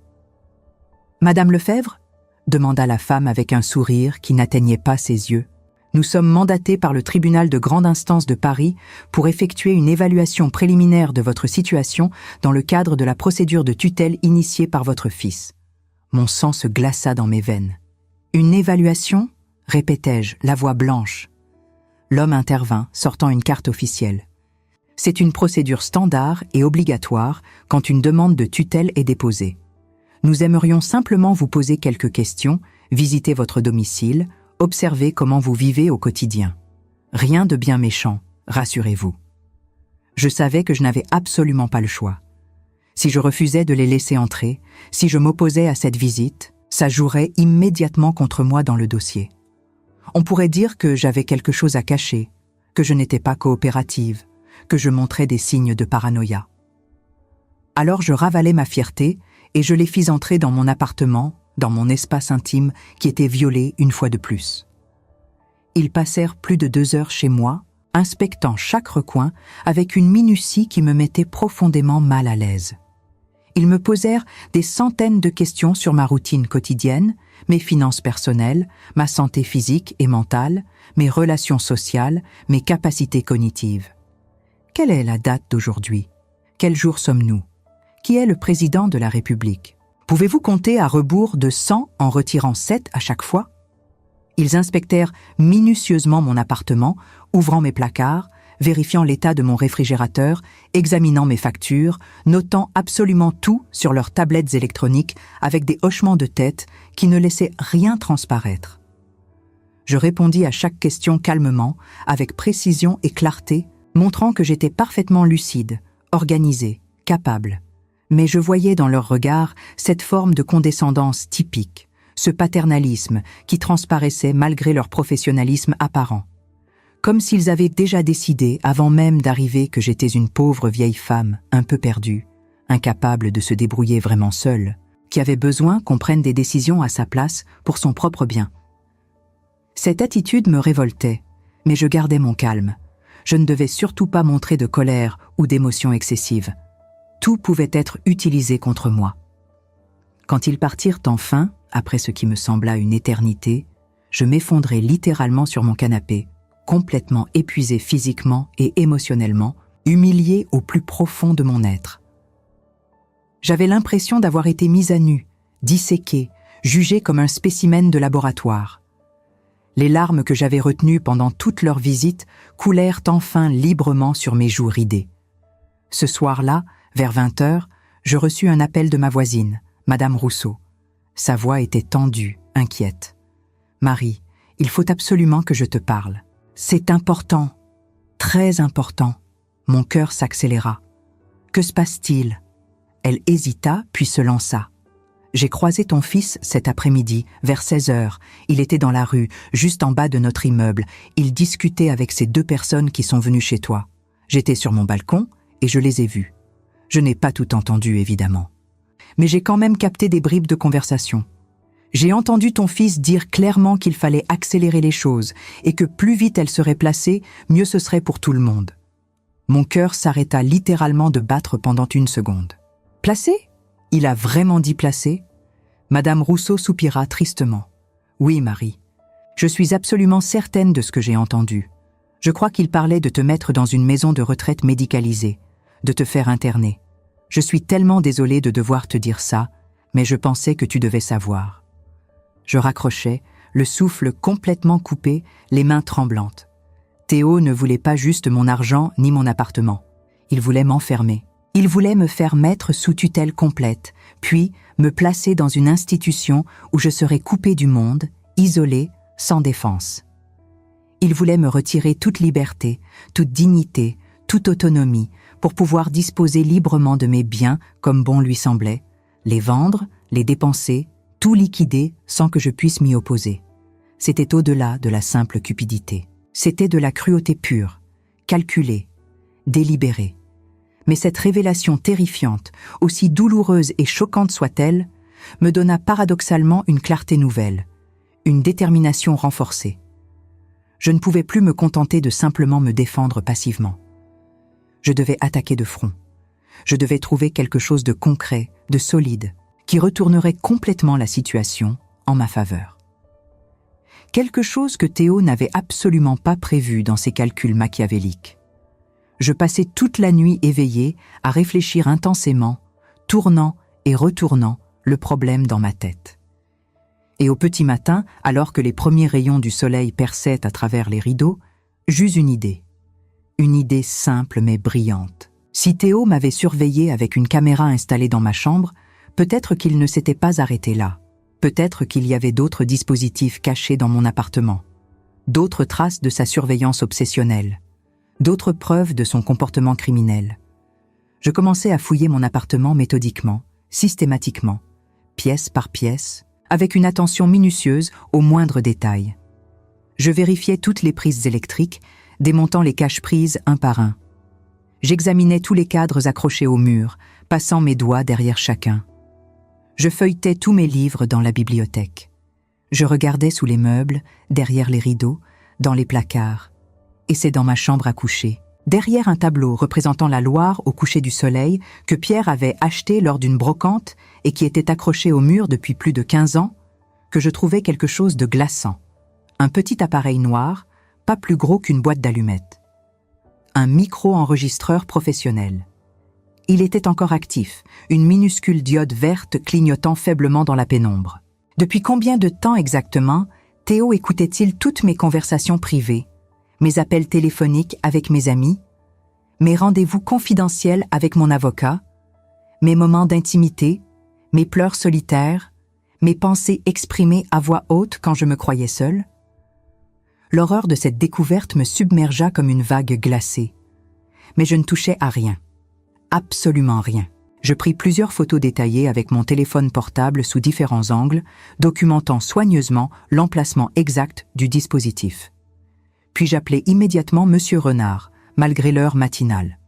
« Madame Lefebvre ?» demanda la femme avec un sourire qui n'atteignait pas ses yeux. « Nous sommes mandatés par le tribunal de grande instance de Paris pour effectuer une évaluation préliminaire de votre situation dans le cadre de la procédure de tutelle initiée par votre fils. » Mon sang se glaça dans mes veines. « Une évaluation ?» répétai-je, la voix blanche. L'homme intervint, sortant une carte officielle. « C'est une procédure standard et obligatoire quand une demande de tutelle est déposée. Nous aimerions simplement vous poser quelques questions, visiter votre domicile, observer comment vous vivez au quotidien. Rien de bien méchant, rassurez-vous. Je savais que je n'avais absolument pas le choix. Si je refusais de les laisser entrer, si je m'opposais à cette visite, ça jouerait immédiatement contre moi dans le dossier. On pourrait dire que j'avais quelque chose à cacher, que je n'étais pas coopérative, que je montrais des signes de paranoïa. Alors je ravalai ma fierté et je les fis entrer dans mon appartement, dans mon espace intime qui était violé une fois de plus. Ils passèrent plus de 2 heures chez moi, inspectant chaque recoin avec une minutie qui me mettait profondément mal à l'aise. Ils me posèrent des centaines de questions sur ma routine quotidienne, mes finances personnelles, ma santé physique et mentale, mes relations sociales, mes capacités cognitives. Quelle est la date d'aujourd'hui? Quel jour sommes-nous? Qui est le président de la République? Pouvez-vous compter à rebours de 100 en retirant 7 à chaque fois? Ils inspectèrent minutieusement mon appartement, ouvrant mes placards, vérifiant l'état de mon réfrigérateur, examinant mes factures, notant absolument tout sur leurs tablettes électroniques avec des hochements de tête qui ne laissaient rien transparaître. Je répondis à chaque question calmement, avec précision et clarté, montrant que j'étais parfaitement lucide, organisée, capable. Mais je voyais dans leur regard cette forme de condescendance typique, ce paternalisme qui transparaissait malgré leur professionnalisme apparent. Comme s'ils avaient déjà décidé, avant même d'arriver, que j'étais une pauvre vieille femme, un peu perdue, incapable de se débrouiller vraiment seule, qui avait besoin qu'on prenne des décisions à sa place pour son propre bien. Cette attitude me révoltait, mais je gardais mon calme. Je ne devais surtout pas montrer de colère ou d'émotion excessive. Tout pouvait être utilisé contre moi. Quand ils partirent enfin, après ce qui me sembla une éternité, je m'effondrai littéralement sur mon canapé, complètement épuisé physiquement et émotionnellement, humilié au plus profond de mon être. J'avais l'impression d'avoir été mise à nu, disséquée, jugée comme un spécimen de laboratoire. Les larmes que j'avais retenues pendant toute leur visite coulèrent enfin librement sur mes joues ridées. Ce soir-là, vers 20 heures, je reçus un appel de ma voisine, Madame Rousseau. Sa voix était tendue, inquiète. « Marie, il faut absolument que je te parle. C'est important, très important. » Mon cœur s'accéléra. « Que se passe-t-il » Elle hésita, puis se lança. « J'ai croisé ton fils cet après-midi, vers 16 heures. Il était dans la rue, juste en bas de notre immeuble. Il discutait avec ces 2 personnes qui sont venues chez toi. J'étais sur mon balcon et je les ai vus. Je n'ai pas tout entendu, évidemment. Mais j'ai quand même capté des bribes de conversation. J'ai entendu ton fils dire clairement qu'il fallait accélérer les choses et que plus vite elles seraient placées, mieux ce serait pour tout le monde. » Mon cœur s'arrêta littéralement de battre pendant 1 seconde. « Placé ? Il a vraiment dit placé ?» Madame Rousseau soupira tristement. « Oui, Marie. Je suis absolument certaine de ce que j'ai entendu. Je crois qu'il parlait de te mettre dans une maison de retraite médicalisée, de te faire interner. Je suis tellement désolée de devoir te dire ça, mais je pensais que tu devais savoir. » Je raccrochais, le souffle complètement coupé, les mains tremblantes. Théo ne voulait pas juste mon argent ni mon appartement. Il voulait m'enfermer. Il voulait me faire mettre sous tutelle complète, puis me placer dans une institution où je serais coupée du monde, isolée, sans défense. Il voulait me retirer toute liberté, toute dignité, toute autonomie, pour pouvoir disposer librement de mes biens comme bon lui semblait, les vendre, les dépenser, tout liquider sans que je puisse m'y opposer. C'était au-delà de la simple cupidité. C'était de la cruauté pure, calculée, délibérée. Mais cette révélation terrifiante, aussi douloureuse et choquante soit-elle, me donna paradoxalement une clarté nouvelle, une détermination renforcée. Je ne pouvais plus me contenter de simplement me défendre passivement. Je devais attaquer de front. Je devais trouver quelque chose de concret, de solide, qui retournerait complètement la situation en ma faveur. Quelque chose que Théo n'avait absolument pas prévu dans ses calculs machiavéliques. Je passais toute la nuit éveillée à réfléchir intensément, tournant et retournant le problème dans ma tête. Et au petit matin, alors que les premiers rayons du soleil perçaient à travers les rideaux, j'eus une idée. Une idée simple mais brillante. Si Théo m'avait surveillée avec une caméra installée dans ma chambre, peut-être qu'il ne s'était pas arrêté là. Peut-être qu'il y avait d'autres dispositifs cachés dans mon appartement, d'autres traces de sa surveillance obsessionnelle, d'autres preuves de son comportement criminel. Je commençais à fouiller mon appartement méthodiquement, systématiquement, pièce par pièce, avec une attention minutieuse aux moindres détails. Je vérifiais toutes les prises électriques, démontant les cache-prises un par un. J'examinais tous les cadres accrochés au mur, passant mes doigts derrière chacun. Je feuilletais tous mes livres dans la bibliothèque. Je regardais sous les meubles, derrière les rideaux, dans les placards. Et c'est dans ma chambre à coucher, derrière un tableau représentant la Loire au coucher du soleil que Pierre avait acheté lors d'une brocante et qui était accroché au mur depuis plus de 15 ans, que je trouvais quelque chose de glaçant. Un petit appareil noir, pas plus gros qu'une boîte d'allumettes. Un micro-enregistreur professionnel. Il était encore actif, une minuscule diode verte clignotant faiblement dans la pénombre. Depuis combien de temps exactement Théo écoutait-il toutes mes conversations privées, mes appels téléphoniques avec mes amis, mes rendez-vous confidentiels avec mon avocat, mes moments d'intimité, mes pleurs solitaires, mes pensées exprimées à voix haute quand je me croyais seule? L'horreur de cette découverte me submergea comme une vague glacée. Mais je ne touchais à rien. Absolument rien. Je pris plusieurs photos détaillées avec mon téléphone portable sous différents angles, documentant soigneusement l'emplacement exact du dispositif. Puis j'appelai immédiatement Monsieur Renard, malgré l'heure matinale.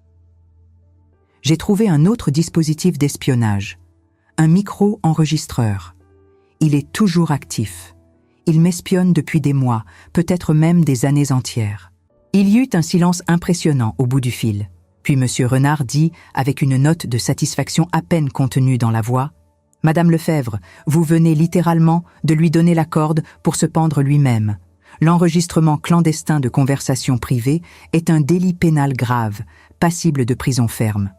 J'ai trouvé un autre dispositif d'espionnage, un micro-enregistreur. Il est toujours actif. Il m'espionne depuis des mois, peut-être même des années entières. Il y eut un silence impressionnant au bout du fil. Puis Monsieur Renard dit, avec une note de satisfaction à peine contenue dans la voix, « Madame Lefebvre, vous venez littéralement de lui donner la corde pour se pendre lui-même. L'enregistrement clandestin de conversations privées est un délit pénal grave, passible de prison ferme.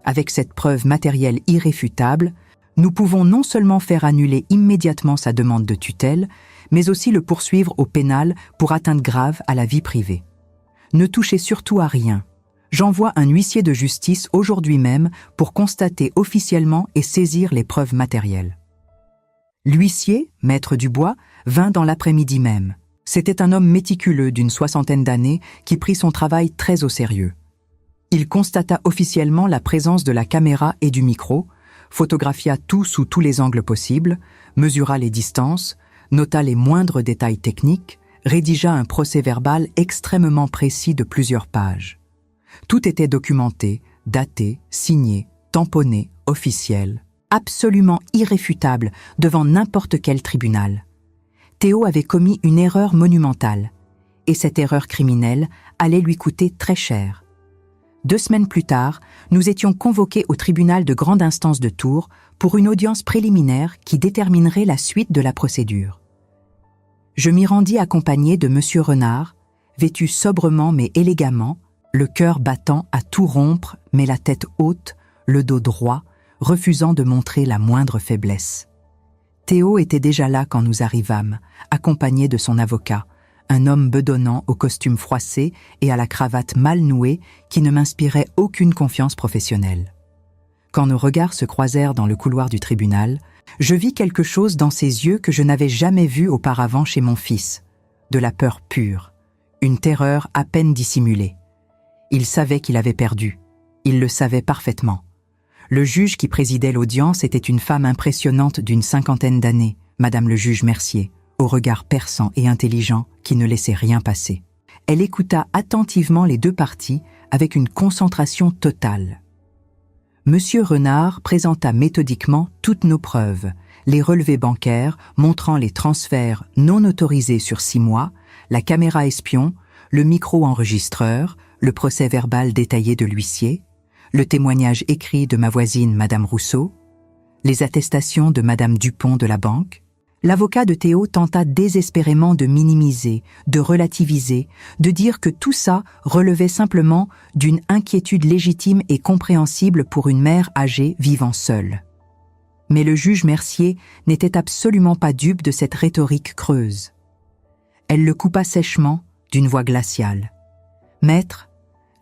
Avec cette preuve matérielle irréfutable, nous pouvons non seulement faire annuler immédiatement sa demande de tutelle, mais aussi le poursuivre au pénal pour atteinte grave à la vie privée. Ne touchez surtout à rien. J'envoie un huissier de justice aujourd'hui même pour constater officiellement et saisir les preuves matérielles. » L'huissier, maître Dubois, vint dans l'après-midi même. C'était un homme méticuleux d'une 60aine d'années qui prit son travail très au sérieux. Il constata officiellement la présence de la caméra et du micro, photographia tout sous tous les angles possibles, mesura les distances, nota les moindres détails techniques, rédigea un procès-verbal extrêmement précis de plusieurs pages. Tout était documenté, daté, signé, tamponné, officiel, absolument irréfutable devant n'importe quel tribunal. Théo avait commis une erreur monumentale, et cette erreur criminelle allait lui coûter très cher. 2 semaines plus tard, nous étions convoqués au tribunal de grande instance de Tours pour une audience préliminaire qui déterminerait la suite de la procédure. Je m'y rendis accompagné de Monsieur Renard, vêtu sobrement mais élégamment, le cœur battant à tout rompre mais la tête haute, le dos droit, refusant de montrer la moindre faiblesse. Théo était déjà là quand nous arrivâmes, accompagné de son avocat, un homme bedonnant au costume froissé et à la cravate mal nouée qui ne m'inspirait aucune confiance professionnelle. Quand nos regards se croisèrent dans le couloir du tribunal, je vis quelque chose dans ses yeux que je n'avais jamais vu auparavant chez mon fils. De la peur pure, une terreur à peine dissimulée. Il savait qu'il avait perdu. Il le savait parfaitement. Le juge qui présidait l'audience était une femme impressionnante d'une 50aine d'années, Madame le juge Mercier, au regard perçant et intelligent qui ne laissait rien passer. Elle écouta attentivement les 2 parties avec une concentration totale. Monsieur Renard présenta méthodiquement toutes nos preuves, les relevés bancaires montrant les transferts non autorisés sur 6 mois, la caméra espion, le micro-enregistreur, le procès-verbal détaillé de l'huissier, le témoignage écrit de ma voisine Madame Rousseau, les attestations de Madame Dupont de la banque. L'avocat de Théo tenta désespérément de minimiser, de relativiser, de dire que tout ça relevait simplement d'une inquiétude légitime et compréhensible pour une mère âgée vivant seule. Mais le juge Mercier n'était absolument pas dupe de cette rhétorique creuse. Elle le coupa sèchement, d'une voix glaciale. « Maître,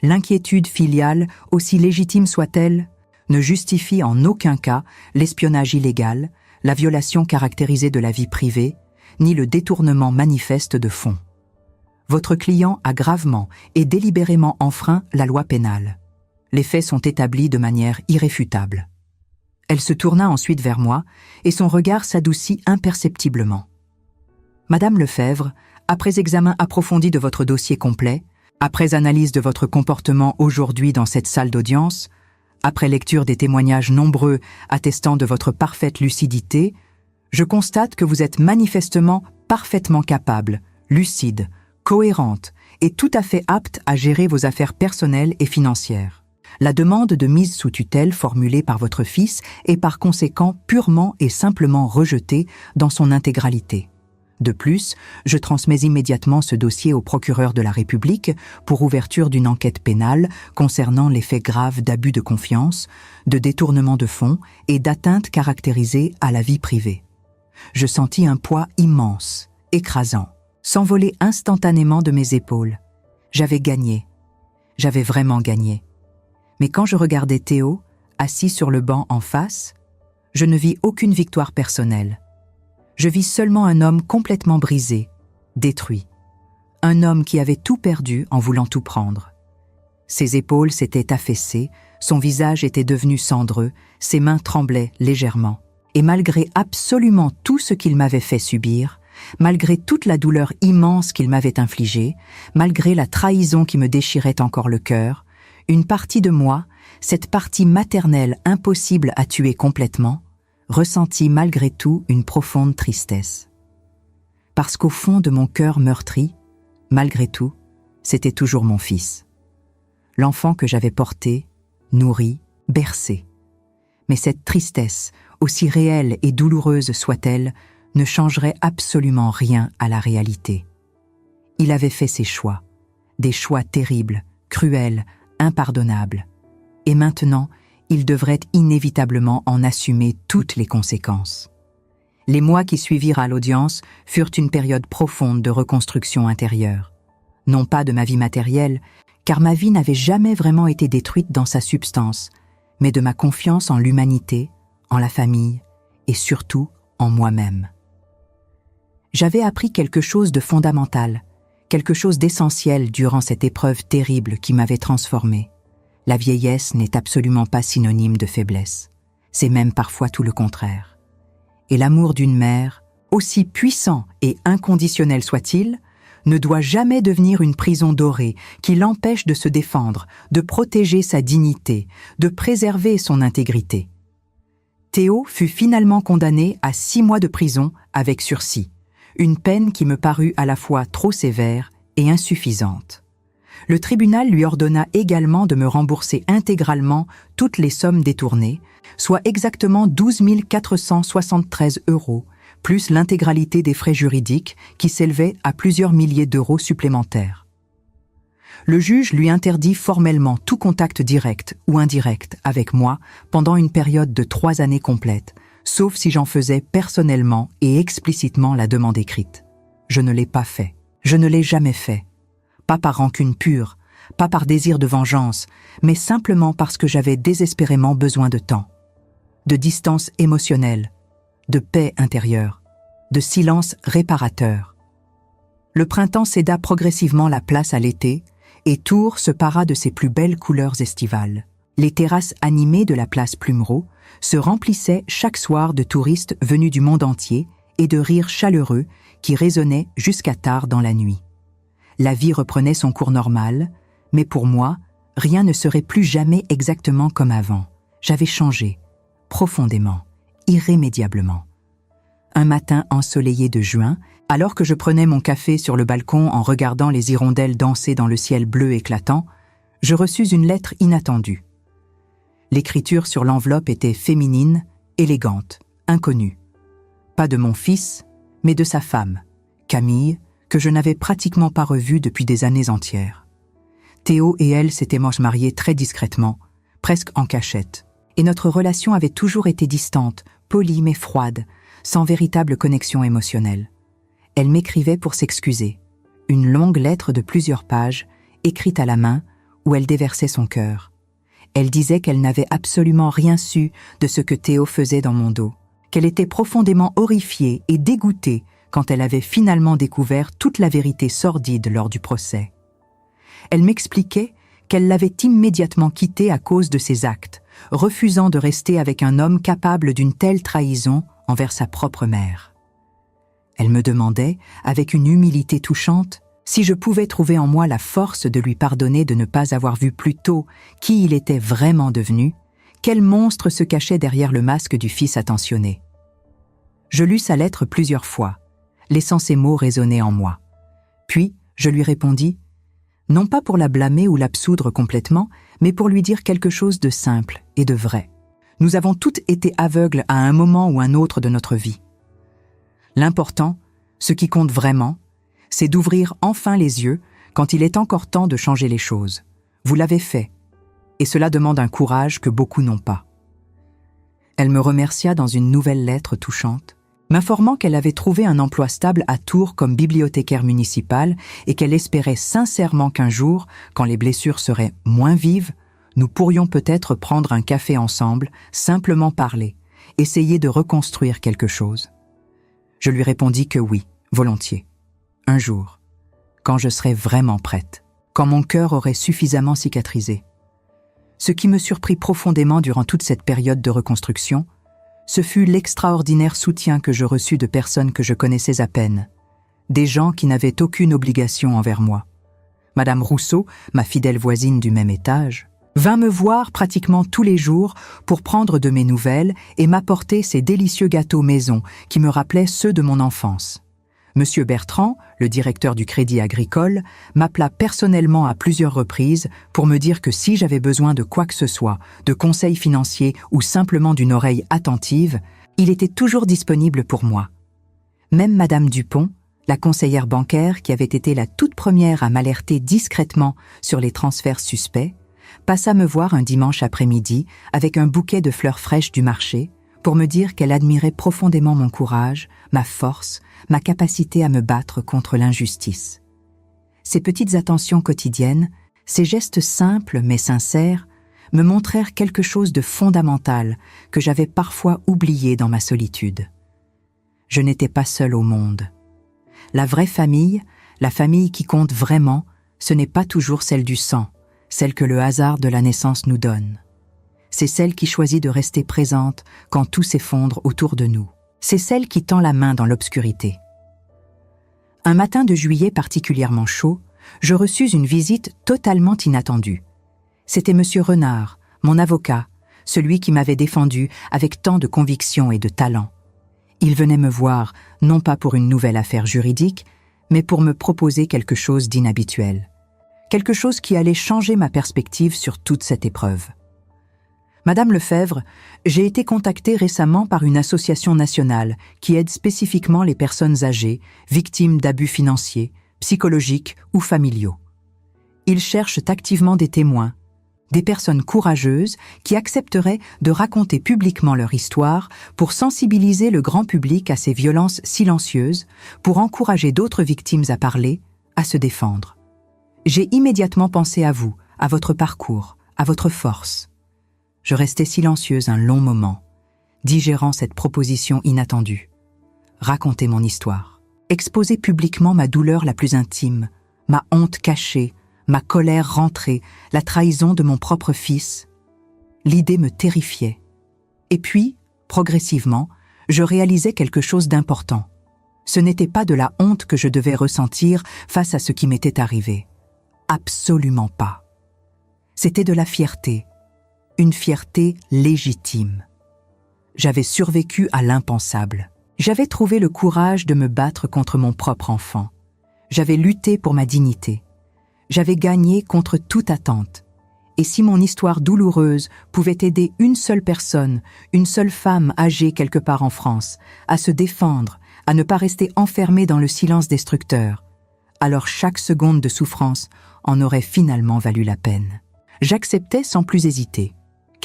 l'inquiétude filiale, aussi légitime soit-elle, ne justifie en aucun cas l'espionnage illégal, la violation caractérisée de la vie privée, ni le détournement manifeste de fonds. Votre client a gravement et délibérément enfreint la loi pénale. Les faits sont établis de manière irréfutable. Elle se tourna ensuite vers moi et son regard s'adoucit imperceptiblement. Madame Lefebvre, après examen approfondi de votre dossier complet, après analyse de votre comportement aujourd'hui dans cette salle d'audience, après lecture des témoignages nombreux attestant de votre parfaite lucidité, je constate que vous êtes manifestement parfaitement capable, lucide, cohérente et tout à fait apte à gérer vos affaires personnelles et financières. La demande de mise sous tutelle formulée par votre fils est par conséquent purement et simplement rejetée dans son intégralité. De plus, je transmets immédiatement ce dossier au procureur de la République pour ouverture d'une enquête pénale concernant les faits graves d'abus de confiance, de détournement de fonds et d'atteinte caractérisée à la vie privée. Je sentis un poids immense, écrasant, s'envoler instantanément de mes épaules. J'avais gagné. J'avais vraiment gagné. Mais quand je regardais Théo, assis sur le banc en face, je ne vis aucune victoire personnelle. Je vis seulement un homme complètement brisé, détruit. Un homme qui avait tout perdu en voulant tout prendre. Ses épaules s'étaient affaissées, son visage était devenu cendreux, ses mains tremblaient légèrement. Et malgré absolument tout ce qu'il m'avait fait subir, malgré toute la douleur immense qu'il m'avait infligée, malgré la trahison qui me déchirait encore le cœur, une partie de moi, cette partie maternelle impossible à tuer complètement, ressentit malgré tout une profonde tristesse. Parce qu'au fond de mon cœur meurtri, malgré tout, c'était toujours mon fils. L'enfant que j'avais porté, nourri, bercé. Mais cette tristesse, aussi réelle et douloureuse soit-elle, ne changerait absolument rien à la réalité. Il avait fait ses choix, des choix terribles, cruels, impardonnables. Et maintenant, il devrait inévitablement en assumer toutes les conséquences. Les mois qui suivirent à l'audience furent une période profonde de reconstruction intérieure. Non pas de ma vie matérielle, car ma vie n'avait jamais vraiment été détruite dans sa substance, mais de ma confiance en l'humanité, en la famille et surtout en moi-même. J'avais appris quelque chose de fondamental, quelque chose d'essentiel durant cette épreuve terrible qui m'avait transformé. La vieillesse n'est absolument pas synonyme de faiblesse. C'est même parfois tout le contraire. Et l'amour d'une mère, aussi puissant et inconditionnel soit-il, ne doit jamais devenir une prison dorée qui l'empêche de se défendre, de protéger sa dignité, de préserver son intégrité. Théo fut finalement condamné à 6 mois de prison avec sursis, une peine qui me parut à la fois trop sévère et insuffisante. Le tribunal lui ordonna également de me rembourser intégralement toutes les sommes détournées, soit exactement 12 473 €, plus l'intégralité des frais juridiques qui s'élevaient à plusieurs milliers d'euros supplémentaires. Le juge lui interdit formellement tout contact direct ou indirect avec moi pendant une période de 3 années complètes, sauf si j'en faisais personnellement et explicitement la demande écrite. Je ne l'ai pas fait. Je ne l'ai jamais fait. Pas par rancune pure, pas par désir de vengeance, mais simplement parce que j'avais désespérément besoin de temps, de distance émotionnelle, de paix intérieure, de silence réparateur. Le printemps céda progressivement la place à l'été, et Tours se para de ses plus belles couleurs estivales. Les terrasses animées de la place Plumereau se remplissaient chaque soir de touristes venus du monde entier et de rires chaleureux qui résonnaient jusqu'à tard dans la nuit. La vie reprenait son cours normal, mais pour moi, rien ne serait plus jamais exactement comme avant. J'avais changé, profondément, irrémédiablement. Un matin ensoleillé de juin, alors que je prenais mon café sur le balcon en regardant les hirondelles danser dans le ciel bleu éclatant, je reçus une lettre inattendue. L'écriture sur l'enveloppe était féminine, élégante, inconnue. Pas de mon fils, mais de sa femme, Camille, que je n'avais pratiquement pas revue depuis des années entières. Théo et elle s'étaient mariés très discrètement, presque en cachette, et notre relation avait toujours été distante, polie mais froide, sans véritable connexion émotionnelle. Elle m'écrivait pour s'excuser, une longue lettre de plusieurs pages, écrite à la main, où elle déversait son cœur. Elle disait qu'elle n'avait absolument rien su de ce que Théo faisait dans mon dos, qu'elle était profondément horrifiée et dégoûtée quand elle avait finalement découvert toute la vérité sordide lors du procès. Elle m'expliquait qu'elle l'avait immédiatement quitté à cause de ses actes, refusant de rester avec un homme capable d'une telle trahison envers sa propre mère. Elle me demandait, avec une humilité touchante, si je pouvais trouver en moi la force de lui pardonner de ne pas avoir vu plus tôt qui il était vraiment devenu, quel monstre se cachait derrière le masque du fils attentionné. Je lus sa lettre plusieurs fois, laissant ces mots résonner en moi. Puis, je lui répondis, non pas pour la blâmer ou l'absoudre complètement, mais pour lui dire quelque chose de simple et de vrai. Nous avons toutes été aveugles à un moment ou un autre de notre vie. L'important, ce qui compte vraiment, c'est d'ouvrir enfin les yeux quand il est encore temps de changer les choses. Vous l'avez fait, et cela demande un courage que beaucoup n'ont pas. Elle me remercia dans une nouvelle lettre touchante, m'informant qu'elle avait trouvé un emploi stable à Tours comme bibliothécaire municipale et qu'elle espérait sincèrement qu'un jour, quand les blessures seraient moins vives, nous pourrions peut-être prendre un café ensemble, simplement parler, essayer de reconstruire quelque chose. Je lui répondis que oui, volontiers. Un jour, quand je serai vraiment prête, quand mon cœur aurait suffisamment cicatrisé. Ce qui me surprit profondément durant toute cette période de reconstruction, ce fut l'extraordinaire soutien que je reçus de personnes que je connaissais à peine, des gens qui n'avaient aucune obligation envers moi. Madame Rousseau, ma fidèle voisine du même étage, vint me voir pratiquement tous les jours pour prendre de mes nouvelles et m'apporter ces délicieux gâteaux maison qui me rappelaient ceux de mon enfance. Monsieur Bertrand, le directeur du Crédit Agricole, m'appela personnellement à plusieurs reprises pour me dire que si j'avais besoin de quoi que ce soit, de conseils financiers ou simplement d'une oreille attentive, il était toujours disponible pour moi. Même Madame Dupont, la conseillère bancaire qui avait été la toute première à m'alerter discrètement sur les transferts suspects, passa me voir un dimanche après-midi avec un bouquet de fleurs fraîches du marché pour me dire qu'elle admirait profondément mon courage, ma force, ma capacité à me battre contre l'injustice. Ces petites attentions quotidiennes, ces gestes simples mais sincères, me montrèrent quelque chose de fondamental que j'avais parfois oublié dans ma solitude. Je n'étais pas seule au monde. La vraie famille, la famille qui compte vraiment, ce n'est pas toujours celle du sang, celle que le hasard de la naissance nous donne. C'est celle qui choisit de rester présente quand tout s'effondre autour de nous. C'est celle qui tend la main dans l'obscurité. Un matin de juillet particulièrement chaud, je reçus une visite totalement inattendue. C'était Monsieur Renard, mon avocat, celui qui m'avait défendu avec tant de conviction et de talent. Il venait me voir, non pas pour une nouvelle affaire juridique, mais pour me proposer quelque chose d'inhabituel. Quelque chose qui allait changer ma perspective sur toute cette épreuve. Madame Lefebvre, j'ai été contactée récemment par une association nationale qui aide spécifiquement les personnes âgées, victimes d'abus financiers, psychologiques ou familiaux. Ils cherchent activement des témoins, des personnes courageuses qui accepteraient de raconter publiquement leur histoire pour sensibiliser le grand public à ces violences silencieuses, pour encourager d'autres victimes à parler, à se défendre. J'ai immédiatement pensé à vous, à votre parcours, à votre force. Je restais silencieuse un long moment, digérant cette proposition inattendue. Raconter mon histoire, exposer publiquement ma douleur la plus intime, ma honte cachée, ma colère rentrée, la trahison de mon propre fils. L'idée me terrifiait. Et puis, progressivement, je réalisais quelque chose d'important. Ce n'était pas de la honte que je devais ressentir face à ce qui m'était arrivé. Absolument pas. C'était de la fierté. Une fierté légitime. J'avais survécu à l'impensable. J'avais trouvé le courage de me battre contre mon propre enfant. J'avais lutté pour ma dignité. J'avais gagné contre toute attente. Et si mon histoire douloureuse pouvait aider une seule personne, une seule femme âgée quelque part en France, à se défendre, à ne pas rester enfermée dans le silence destructeur, alors chaque seconde de souffrance en aurait finalement valu la peine. J'acceptais sans plus hésiter.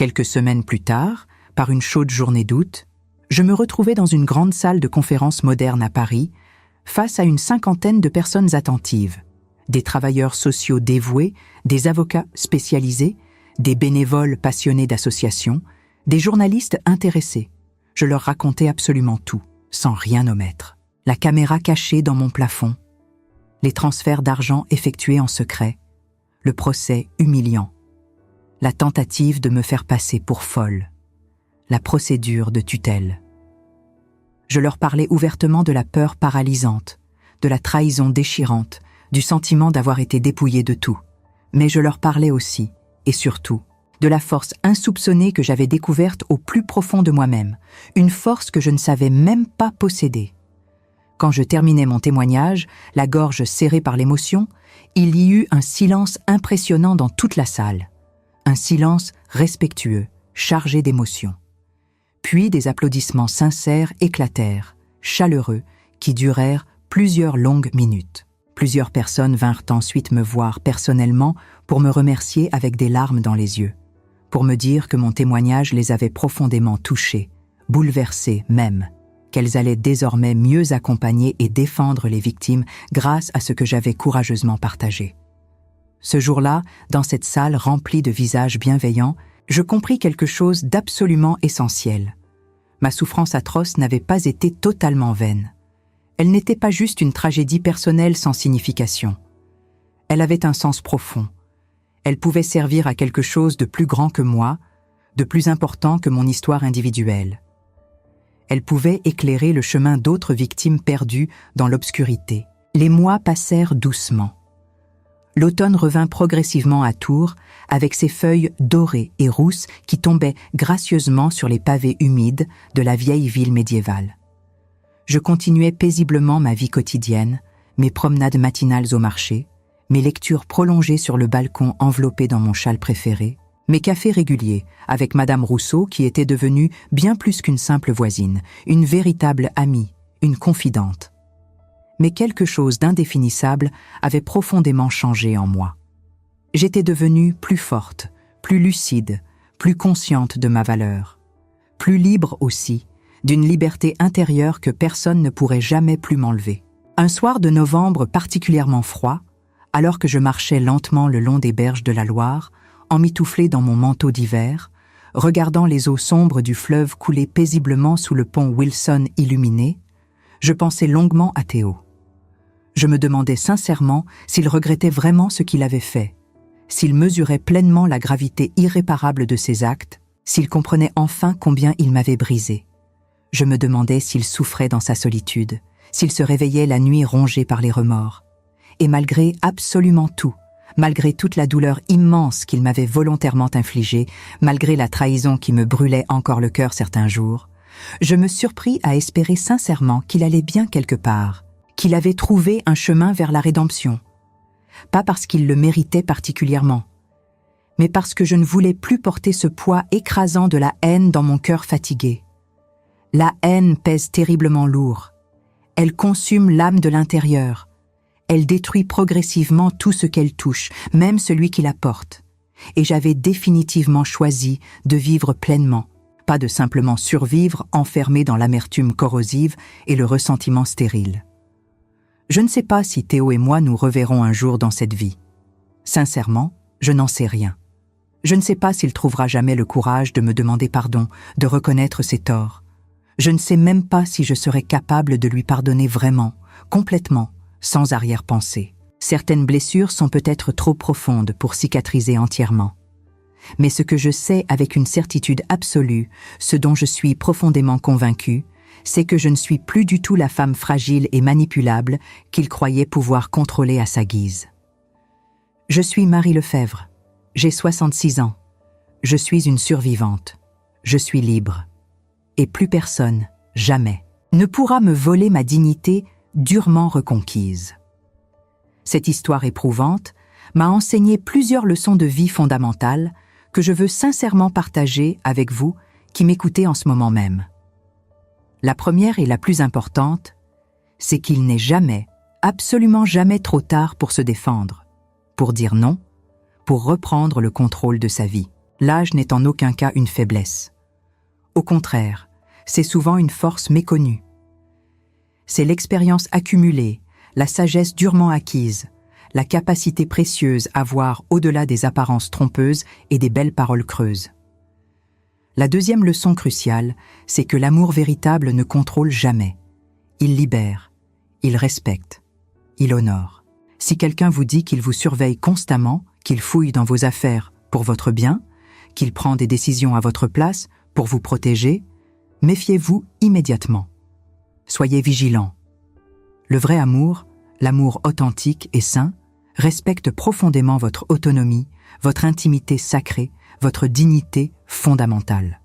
Quelques semaines plus tard, par une chaude journée d'août, je me retrouvais dans une grande salle de conférence moderne à Paris, face à une 50aine de personnes attentives, des travailleurs sociaux dévoués, des avocats spécialisés, des bénévoles passionnés d'associations, des journalistes intéressés. Je leur racontais absolument tout, sans rien omettre. La caméra cachée dans mon plafond, les transferts d'argent effectués en secret, le procès humiliant, la tentative de me faire passer pour folle, la procédure de tutelle. Je leur parlais ouvertement de la peur paralysante, de la trahison déchirante, du sentiment d'avoir été dépouillé de tout. Mais je leur parlais aussi, et surtout, de la force insoupçonnée que j'avais découverte au plus profond de moi-même, une force que je ne savais même pas posséder. Quand je terminais mon témoignage, la gorge serrée par l'émotion, il y eut un silence impressionnant dans toute la salle. Un silence respectueux, chargé d'émotion. Puis des applaudissements sincères éclatèrent, chaleureux, qui durèrent plusieurs longues minutes. Plusieurs personnes vinrent ensuite me voir personnellement pour me remercier avec des larmes dans les yeux, pour me dire que mon témoignage les avait profondément touchées, bouleversées même, qu'elles allaient désormais mieux accompagner et défendre les victimes grâce à ce que j'avais courageusement partagé. Ce jour-là, dans cette salle remplie de visages bienveillants, je compris quelque chose d'absolument essentiel. Ma souffrance atroce n'avait pas été totalement vaine. Elle n'était pas juste une tragédie personnelle sans signification. Elle avait un sens profond. Elle pouvait servir à quelque chose de plus grand que moi, de plus important que mon histoire individuelle. Elle pouvait éclairer le chemin d'autres victimes perdues dans l'obscurité. Les mois passèrent doucement. L'automne revint progressivement à Tours, avec ses feuilles dorées et rousses qui tombaient gracieusement sur les pavés humides de la vieille ville médiévale. Je continuais paisiblement ma vie quotidienne, mes promenades matinales au marché, mes lectures prolongées sur le balcon enveloppé dans mon châle préféré, mes cafés réguliers avec Madame Rousseau qui était devenue bien plus qu'une simple voisine, une véritable amie, une confidente. Mais quelque chose d'indéfinissable avait profondément changé en moi. J'étais devenue plus forte, plus lucide, plus consciente de ma valeur, plus libre aussi, d'une liberté intérieure que personne ne pourrait jamais plus m'enlever. Un soir de novembre particulièrement froid, alors que je marchais lentement le long des berges de la Loire, emmitouflé dans mon manteau d'hiver, regardant les eaux sombres du fleuve couler paisiblement sous le pont Wilson illuminé, je pensais longuement à Théo. Je me demandais sincèrement s'il regrettait vraiment ce qu'il avait fait, s'il mesurait pleinement la gravité irréparable de ses actes, s'il comprenait enfin combien il m'avait brisé. Je me demandais s'il souffrait dans sa solitude, s'il se réveillait la nuit rongé par les remords. Et malgré absolument tout, malgré toute la douleur immense qu'il m'avait volontairement infligée, malgré la trahison qui me brûlait encore le cœur certains jours, je me surpris à espérer sincèrement qu'il allait bien quelque part, qu'il avait trouvé un chemin vers la rédemption. Pas parce qu'il le méritait particulièrement, mais parce que je ne voulais plus porter ce poids écrasant de la haine dans mon cœur fatigué. La haine pèse terriblement lourd. Elle consume l'âme de l'intérieur. Elle détruit progressivement tout ce qu'elle touche, même celui qui la porte. Et j'avais définitivement choisi de vivre pleinement, pas de simplement survivre enfermé dans l'amertume corrosive et le ressentiment stérile. Je ne sais pas si Théo et moi nous reverrons un jour dans cette vie. Sincèrement, je n'en sais rien. Je ne sais pas s'il trouvera jamais le courage de me demander pardon, de reconnaître ses torts. Je ne sais même pas si je serai capable de lui pardonner vraiment, complètement, sans arrière-pensée. Certaines blessures sont peut-être trop profondes pour cicatriser entièrement. Mais ce que je sais avec une certitude absolue, ce dont je suis profondément convaincue, c'est que je ne suis plus du tout la femme fragile et manipulable qu'il croyait pouvoir contrôler à sa guise. Je suis Marie Lefebvre. J'ai 66 ans. Je suis une survivante. Je suis libre. Et plus personne, jamais, ne pourra me voler ma dignité durement reconquise. Cette histoire éprouvante m'a enseigné plusieurs leçons de vie fondamentales que je veux sincèrement partager avec vous qui m'écoutez en ce moment même. La première et la plus importante, c'est qu'il n'est jamais, absolument jamais trop tard pour se défendre, pour dire non, pour reprendre le contrôle de sa vie. L'âge n'est en aucun cas une faiblesse. Au contraire, c'est souvent une force méconnue. C'est l'expérience accumulée, la sagesse durement acquise, la capacité précieuse à voir au-delà des apparences trompeuses et des belles paroles creuses. La deuxième leçon cruciale, c'est que l'amour véritable ne contrôle jamais. Il libère, il respecte, il honore. Si quelqu'un vous dit qu'il vous surveille constamment, qu'il fouille dans vos affaires pour votre bien, qu'il prend des décisions à votre place pour vous protéger, méfiez-vous immédiatement. Soyez vigilants. Le vrai amour, l'amour authentique et sain, respecte profondément votre autonomie, votre intimité sacrée, votre dignité fondamentale.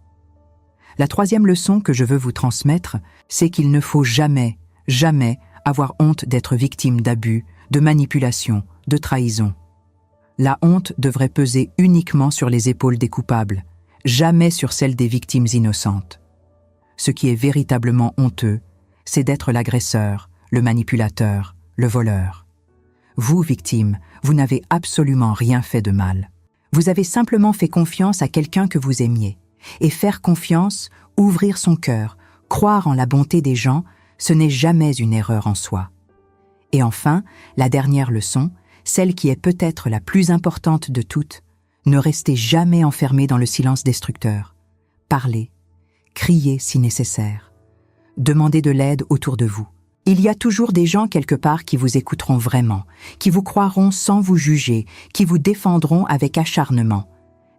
La troisième leçon que je veux vous transmettre, c'est qu'il ne faut jamais, jamais avoir honte d'être victime d'abus, de manipulation, de trahison. La honte devrait peser uniquement sur les épaules des coupables, jamais sur celles des victimes innocentes. Ce qui est véritablement honteux, c'est d'être l'agresseur, le manipulateur, le voleur. Vous, victime, vous n'avez absolument rien fait de mal. Vous avez simplement fait confiance à quelqu'un que vous aimiez. Et faire confiance, ouvrir son cœur, croire en la bonté des gens, ce n'est jamais une erreur en soi. Et enfin, la dernière leçon, celle qui est peut-être la plus importante de toutes, ne restez jamais enfermé dans le silence destructeur. Parlez, criez si nécessaire. Demandez de l'aide autour de vous. Il y a toujours des gens quelque part qui vous écouteront vraiment, qui vous croiront sans vous juger, qui vous défendront avec acharnement.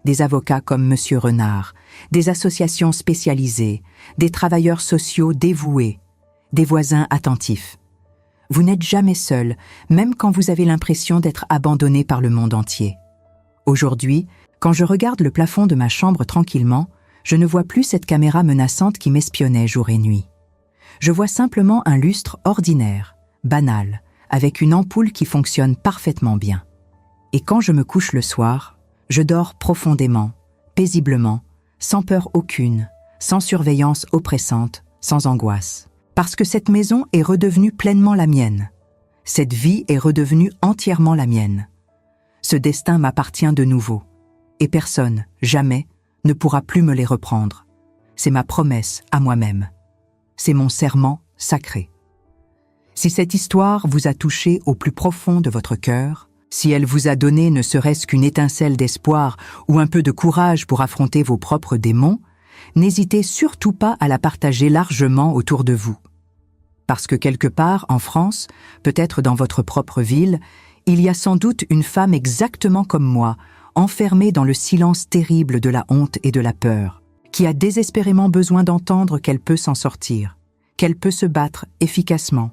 Des avocats comme Monsieur Renard, des associations spécialisées, des travailleurs sociaux dévoués, des voisins attentifs. Vous n'êtes jamais seul, même quand vous avez l'impression d'être abandonné par le monde entier. Aujourd'hui, quand je regarde le plafond de ma chambre tranquillement, je ne vois plus cette caméra menaçante qui m'espionnait jour et nuit. Je vois simplement un lustre ordinaire, banal, avec une ampoule qui fonctionne parfaitement bien. Et quand je me couche le soir, je dors profondément, paisiblement, sans peur aucune, sans surveillance oppressante, sans angoisse. Parce que cette maison est redevenue pleinement la mienne. Cette vie est redevenue entièrement la mienne. Ce destin m'appartient de nouveau. Et personne, jamais, ne pourra plus me les reprendre. C'est ma promesse à moi-même. C'est mon serment sacré. Si cette histoire vous a touché au plus profond de votre cœur, si elle vous a donné ne serait-ce qu'une étincelle d'espoir ou un peu de courage pour affronter vos propres démons, n'hésitez surtout pas à la partager largement autour de vous. Parce que quelque part, en France, peut-être dans votre propre ville, il y a sans doute une femme exactement comme moi, enfermée dans le silence terrible de la honte et de la peur, qui a désespérément besoin d'entendre qu'elle peut s'en sortir, qu'elle peut se battre efficacement,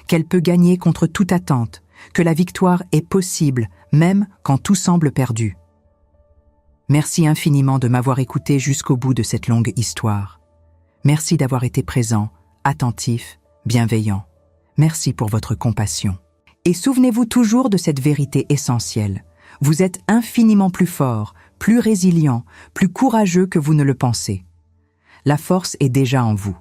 qu'elle peut gagner contre toute attente, que la victoire est possible, même quand tout semble perdu. Merci infiniment de m'avoir écouté jusqu'au bout de cette longue histoire. Merci d'avoir été présent, attentif, bienveillant. Merci pour votre compassion. Et souvenez-vous toujours de cette vérité essentielle. Vous êtes infiniment plus fort, plus résilient, plus courageux que vous ne le pensez. La force est déjà en vous.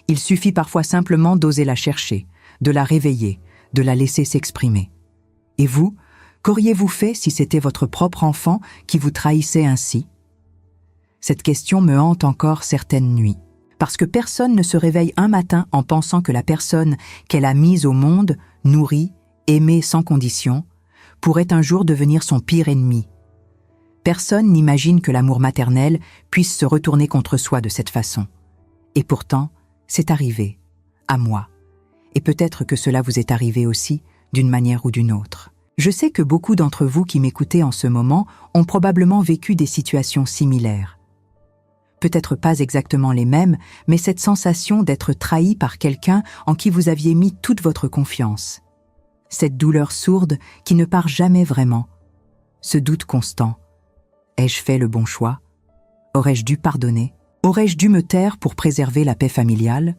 Il suffit parfois simplement d'oser la chercher, de la réveiller, de la laisser s'exprimer. Et vous, qu'auriez-vous fait si c'était votre propre enfant qui vous trahissait ainsi? Cette question me hante encore certaines nuits, parce que personne ne se réveille un matin en pensant que la personne qu'elle a mise au monde, nourrie, aimée sans condition, pourrait un jour devenir son pire ennemi. Personne n'imagine que l'amour maternel puisse se retourner contre soi de cette façon. Et pourtant, c'est arrivé, à moi. Et peut-être que cela vous est arrivé aussi, d'une manière ou d'une autre. Je sais que beaucoup d'entre vous qui m'écoutez en ce moment ont probablement vécu des situations similaires. Peut-être pas exactement les mêmes, mais cette sensation d'être trahi par quelqu'un en qui vous aviez mis toute votre confiance. Cette douleur sourde qui ne part jamais vraiment. Ce doute constant. Ai-je fait le bon choix? Aurais-je dû pardonner? Aurais-je dû me taire pour préserver la paix familiale?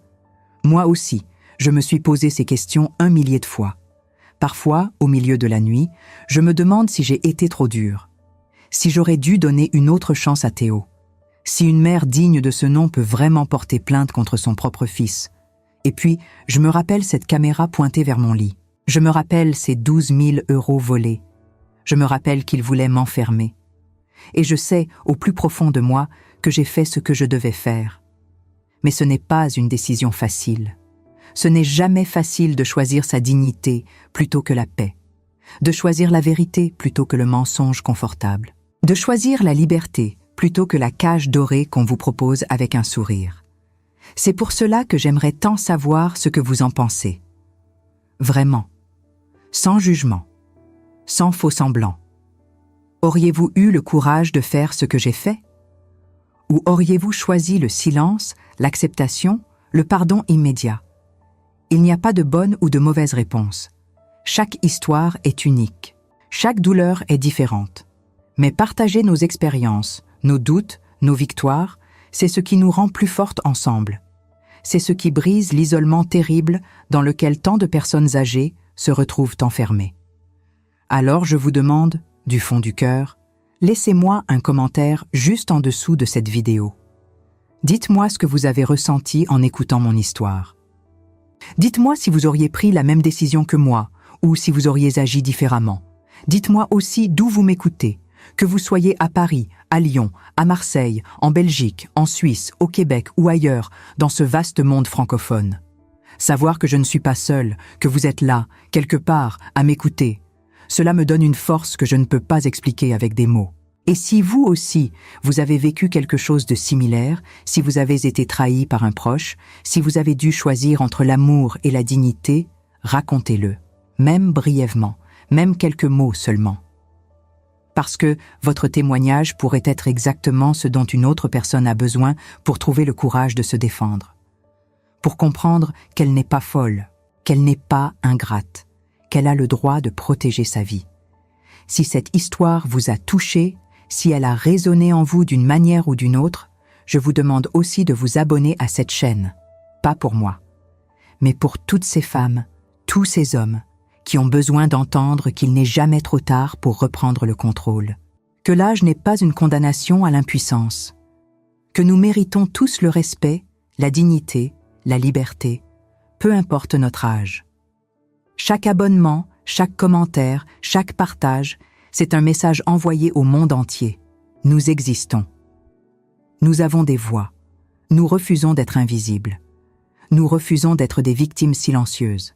Moi aussi, je me suis posé ces questions 1 millier de fois. Parfois, au milieu de la nuit, je me demande si j'ai été trop dure. Si j'aurais dû donner une autre chance à Théo. Si une mère digne de ce nom peut vraiment porter plainte contre son propre fils. Et puis, je me rappelle cette caméra pointée vers mon lit. Je me rappelle ces 12 000 € volés. Je me rappelle qu'il voulait m'enfermer. Et je sais, au plus profond de moi, que j'ai fait ce que je devais faire. Mais ce n'est pas une décision facile. Ce n'est jamais facile de choisir sa dignité plutôt que la paix, de choisir la vérité plutôt que le mensonge confortable, de choisir la liberté plutôt que la cage dorée qu'on vous propose avec un sourire. C'est pour cela que j'aimerais tant savoir ce que vous en pensez. Vraiment, sans jugement, sans faux-semblant. Auriez-vous eu le courage de faire ce que j'ai fait? Ou auriez-vous choisi le silence, l'acceptation, le pardon immédiat? Il n'y a pas de bonne ou de mauvaise réponse. Chaque histoire est unique. Chaque douleur est différente. Mais partager nos expériences, nos doutes, nos victoires, c'est ce qui nous rend plus fortes ensemble. C'est ce qui brise l'isolement terrible dans lequel tant de personnes âgées se retrouvent enfermées. Alors je vous demande, du fond du cœur, laissez-moi un commentaire juste en dessous de cette vidéo. Dites-moi ce que vous avez ressenti en écoutant mon histoire. Dites-moi si vous auriez pris la même décision que moi ou si vous auriez agi différemment. Dites-moi aussi d'où vous m'écoutez, que vous soyez à Paris, à Lyon, à Marseille, en Belgique, en Suisse, au Québec ou ailleurs, dans ce vaste monde francophone. Savoir que je ne suis pas seule, que vous êtes là, quelque part, à m'écouter, cela me donne une force que je ne peux pas expliquer avec des mots. Et si vous aussi, vous avez vécu quelque chose de similaire, si vous avez été trahi par un proche, si vous avez dû choisir entre l'amour et la dignité, racontez-le, même brièvement, même quelques mots seulement. Parce que votre témoignage pourrait être exactement ce dont une autre personne a besoin pour trouver le courage de se défendre. Pour comprendre qu'elle n'est pas folle, qu'elle n'est pas ingrate, qu'elle a le droit de protéger sa vie. Si cette histoire vous a touché, si elle a résonné en vous d'une manière ou d'une autre, je vous demande aussi de vous abonner à cette chaîne. Pas pour moi, mais pour toutes ces femmes, tous ces hommes, qui ont besoin d'entendre qu'il n'est jamais trop tard pour reprendre le contrôle. Que l'âge n'est pas une condamnation à l'impuissance. Que nous méritons tous le respect, la dignité, la liberté, peu importe notre âge. Chaque abonnement, chaque commentaire, chaque partage, c'est un message envoyé au monde entier. Nous existons. Nous avons des voix. Nous refusons d'être invisibles. Nous refusons d'être des victimes silencieuses.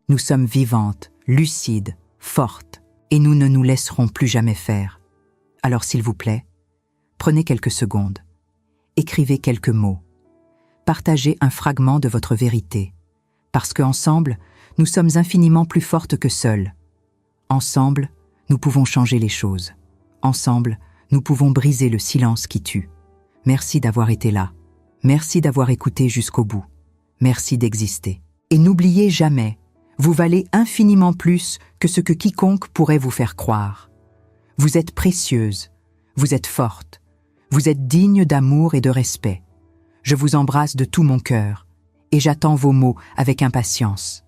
Nous sommes vivantes, lucides, fortes, et nous ne nous laisserons plus jamais faire. Alors s'il vous plaît, prenez quelques secondes. Écrivez quelques mots. Partagez un fragment de votre vérité. Parce qu'ensemble, nous sommes infiniment plus fortes que seules. Ensemble, nous pouvons changer les choses. Ensemble, nous pouvons briser le silence qui tue. Merci d'avoir été là. Merci d'avoir écouté jusqu'au bout. Merci d'exister. Et n'oubliez jamais, vous valez infiniment plus que ce que quiconque pourrait vous faire croire. Vous êtes précieuse, vous êtes forte, vous êtes digne d'amour et de respect. Je vous embrasse de tout mon cœur et j'attends vos mots avec impatience.